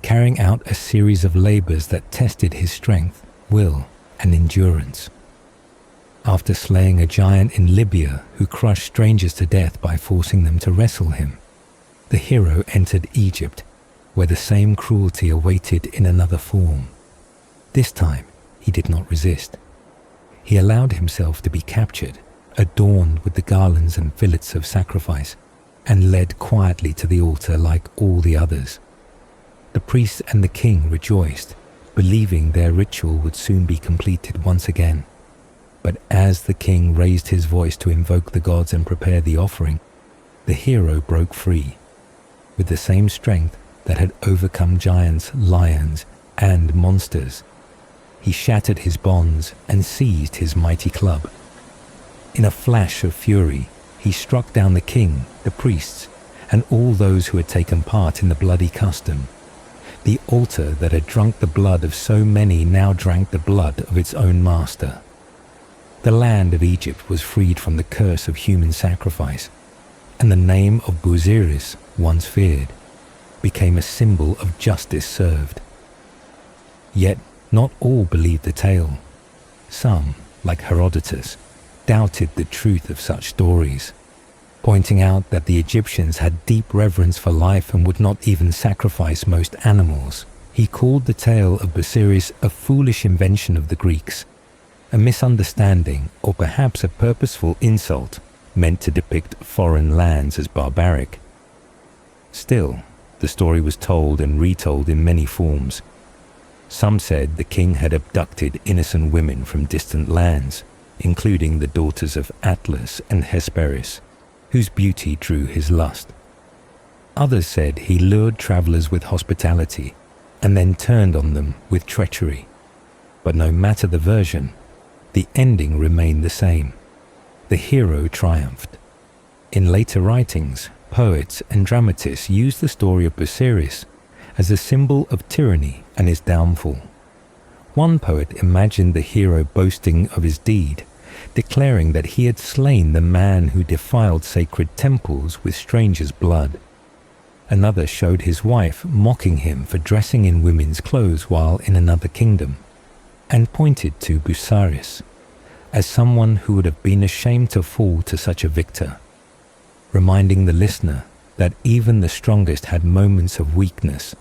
carrying out a series of labors that tested his strength, will, and endurance. After slaying a giant in Libya who crushed strangers to death by forcing them to wrestle him, the hero entered Egypt, where the same cruelty awaited in another form. This time, he did not resist. He allowed himself to be captured, adorned with the garlands and fillets of sacrifice, and led quietly to the altar like all the others. The priests and the king rejoiced, believing their ritual would soon be completed once again. But as the king raised his voice to invoke the gods and prepare the offering, the hero broke free. With the same strength that had overcome giants, lions, and monsters, he shattered his bonds and seized his mighty club. In a flash of fury, he struck down the king, the priests, and all those who had taken part in the bloody custom. The altar that had drunk the blood of so many now drank the blood of its own master. The land of Egypt was freed from the curse of human sacrifice, and the name of Busiris, once feared, became a symbol of justice served. Yet not all believed the tale. Some, like Herodotus, doubted the truth of such stories, pointing out that the Egyptians had deep reverence for life and would not even sacrifice most animals. He called the tale of Busiris a foolish invention of the Greeks, a misunderstanding or perhaps a purposeful insult meant to depict foreign lands as barbaric. Still, the story was told and retold in many forms. Some said the king had abducted innocent women from distant lands, including the daughters of Atlas and Hesperus, whose beauty drew his lust. Others said he lured travelers with hospitality and then turned on them with treachery. But no matter the version, the ending remained the same. The hero triumphed. In later writings, poets and dramatists used the story of Busiris as a symbol of tyranny and his downfall. One poet imagined the hero boasting of his deed, declaring that he had slain the man who defiled sacred temples with strangers' blood. Another showed his wife mocking him for dressing in women's clothes while in another kingdom, and pointed to Busiris as someone who would have been ashamed to fall to such a victor, reminding the listener that even the strongest had moments of weakness,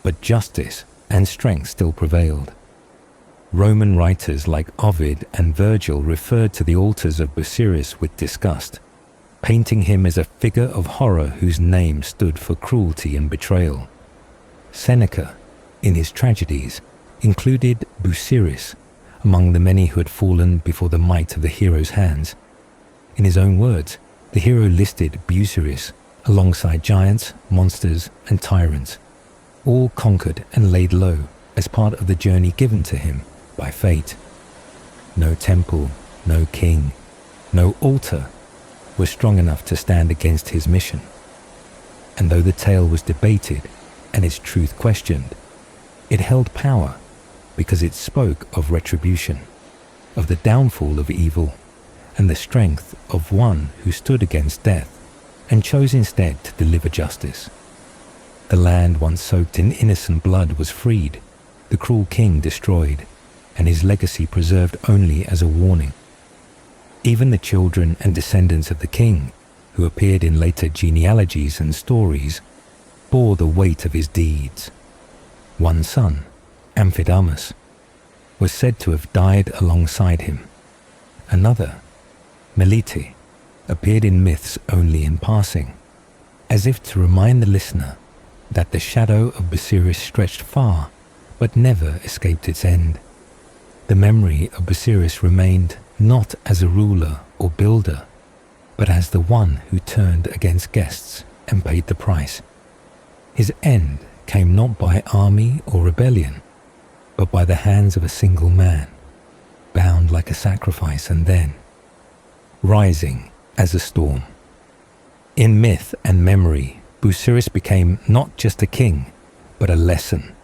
but justice and strength still prevailed. Roman writers like Ovid and Virgil referred to the altars of Busiris with disgust, painting him as a figure of horror whose name stood for cruelty and betrayal. Seneca, in his tragedies, included Busiris among the many who had fallen before the might of the hero's hands. In his own words, the hero listed Busiris alongside giants, monsters, and tyrants, all conquered and laid low as part of the journey given to him by fate. No temple, no king, no altar was strong enough to stand against his mission. And though the tale was debated and its truth questioned, it held power because it spoke of retribution, of the downfall of evil, and the strength of one who stood against death and chose instead to deliver justice. The land once soaked in innocent blood was freed, the cruel king destroyed, and his legacy preserved only as a warning. Even the children and descendants of the king, who appeared in later genealogies and stories, bore the weight of his deeds. One son, Amphidamus, was said to have died alongside him. Another, Melite, appeared in myths only in passing, as if to remind the listener that the shadow of Busiris stretched far but never escaped its end. The memory of Busiris remained not as a ruler or builder, but as the one who turned against guests and paid the price. His end came not by army or rebellion, but by the hands of a single man, bound like a sacrifice and then rising as a storm. In myth and memory, Busiris became not just a king, but a lesson,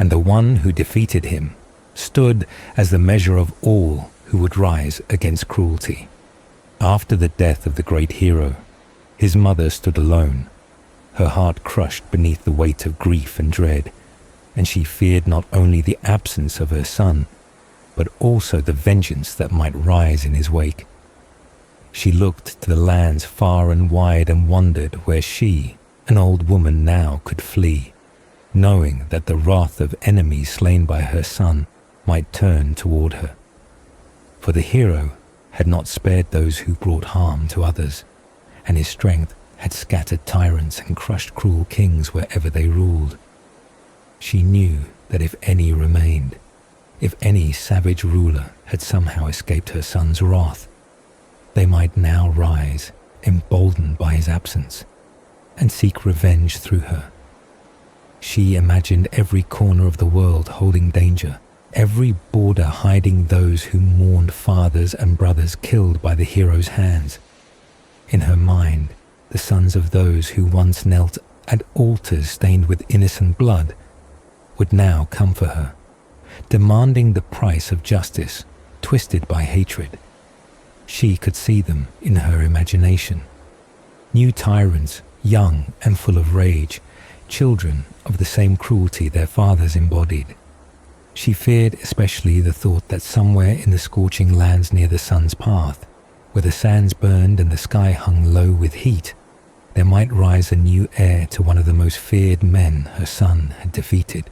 and the one who defeated him stood as the measure of all who would rise against cruelty. After the death of the great hero, his mother stood alone, her heart crushed beneath the weight of grief and dread, and she feared not only the absence of her son, but also the vengeance that might rise in his wake. She looked to the lands far and wide and wondered where she, an old woman now, could flee, knowing that the wrath of enemies slain by her son might turn toward her. For the hero had not spared those who brought harm to others, and his strength had scattered tyrants and crushed cruel kings wherever they ruled. She knew that if any remained, if any savage ruler had somehow escaped her son's wrath, they might now rise, emboldened by his absence, and seek revenge through her. She imagined every corner of the world holding danger, every border hiding those who mourned fathers and brothers killed by the hero's hands. In her mind, the sons of those who once knelt at altars stained with innocent blood would now come for her, demanding the price of justice, twisted by hatred. She could see them in her imagination. New tyrants, young and full of rage, children of the same cruelty their fathers embodied. She feared especially the thought that somewhere in the scorching lands near the sun's path, where the sands burned and the sky hung low with heat, there might rise a new heir to one of the most feared men her son had defeated.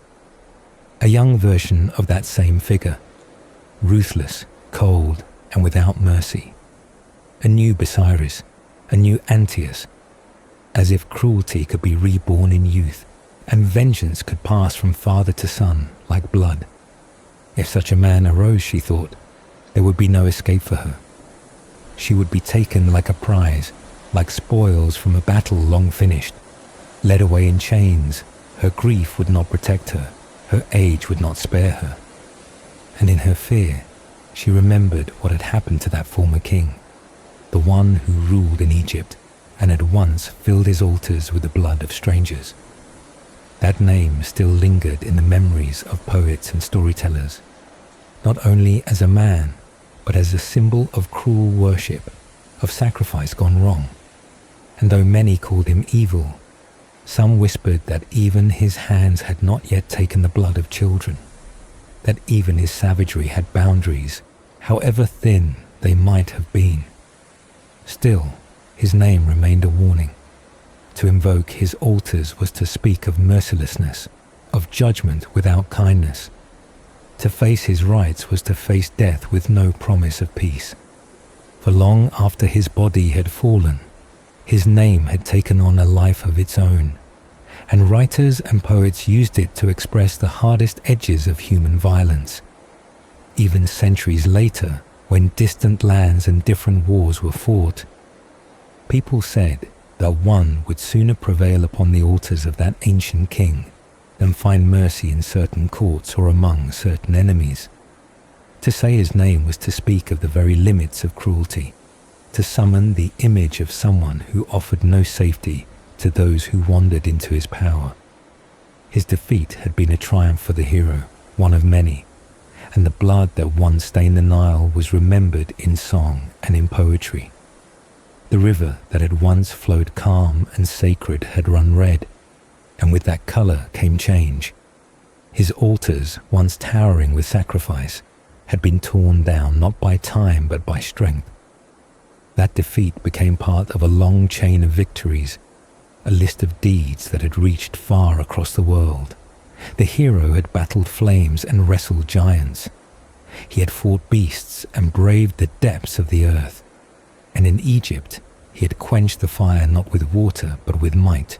A young version of that same figure, ruthless, cold, and without mercy. A new Busiris, a new Antaeus, as if cruelty could be reborn in youth, and vengeance could pass from father to son like blood. If such a man arose, she thought, there would be no escape for her. She would be taken like a prize, like spoils from a battle long finished, led away in chains. Her grief would not protect her, her age would not spare her. And in her fear, she remembered what had happened to that former king, the one who ruled in Egypt and had once filled his altars with the blood of strangers. That name still lingered in the memories of poets and storytellers, not only as a man, but as a symbol of cruel worship, of sacrifice gone wrong. And though many called him evil, some whispered that even his hands had not yet taken the blood of children, that even his savagery had boundaries, however thin they might have been. Still, his name remained a warning. To invoke his altars was to speak of mercilessness, of judgment without kindness. To face his rights was to face death with no promise of peace. For long after his body had fallen, his name had taken on a life of its own, and writers and poets used it to express the hardest edges of human violence. Even centuries later, when distant lands and different wars were fought, people said that one would sooner prevail upon the altars of that ancient king than find mercy in certain courts or among certain enemies. To say his name was to speak of the very limits of cruelty, to summon the image of someone who offered no safety to those who wandered into his power. His defeat had been a triumph for the hero, one of many, and the blood that once stained the Nile was remembered in song and in poetry. The river that had once flowed calm and sacred had run red, and with that color came change. His altars, once towering with sacrifice, had been torn down not by time but by strength. That defeat became part of a long chain of victories, a list of deeds that had reached far across the world. The hero had battled flames and wrestled giants. He had fought beasts and braved the depths of the earth. And in Egypt, he had quenched the fire not with water but with might.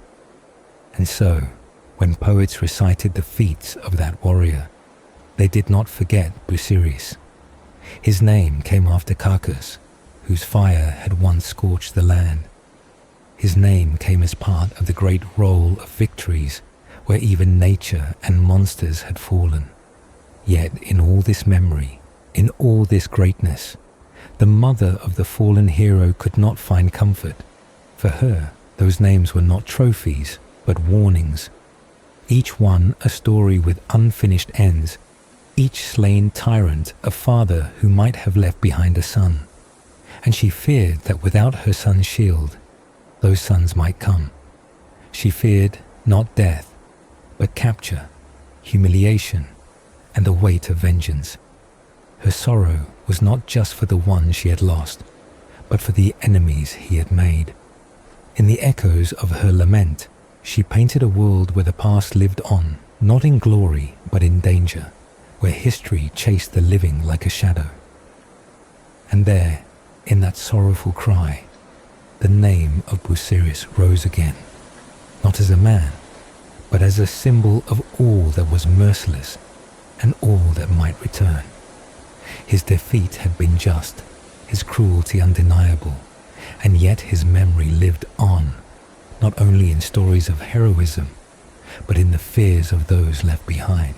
And so, when poets recited the feats of that warrior, they did not forget Busiris. His name came after Cacus, whose fire had once scorched the land. His name came as part of the great roll of victories where even nature and monsters had fallen. Yet in all this memory, in all this greatness, the mother of the fallen hero could not find comfort. For her, those names were not trophies, but warnings. Each one a story with unfinished ends, each slain tyrant a father who might have left behind a son. And she feared that without her son's shield, those sons might come. She feared not death, but capture, humiliation, and the weight of vengeance. Her sorrow was not just for the one she had lost, but for the enemies he had made. In the echoes of her lament, she painted a world where the past lived on, not in glory, but in danger, where history chased the living like a shadow. And there, in that sorrowful cry, the name of Busiris rose again, not as a man, but as a symbol of all that was merciless and all that might return. His defeat had been just, his cruelty undeniable, and yet his memory lived on, not only in stories of heroism, but in the fears of those left behind.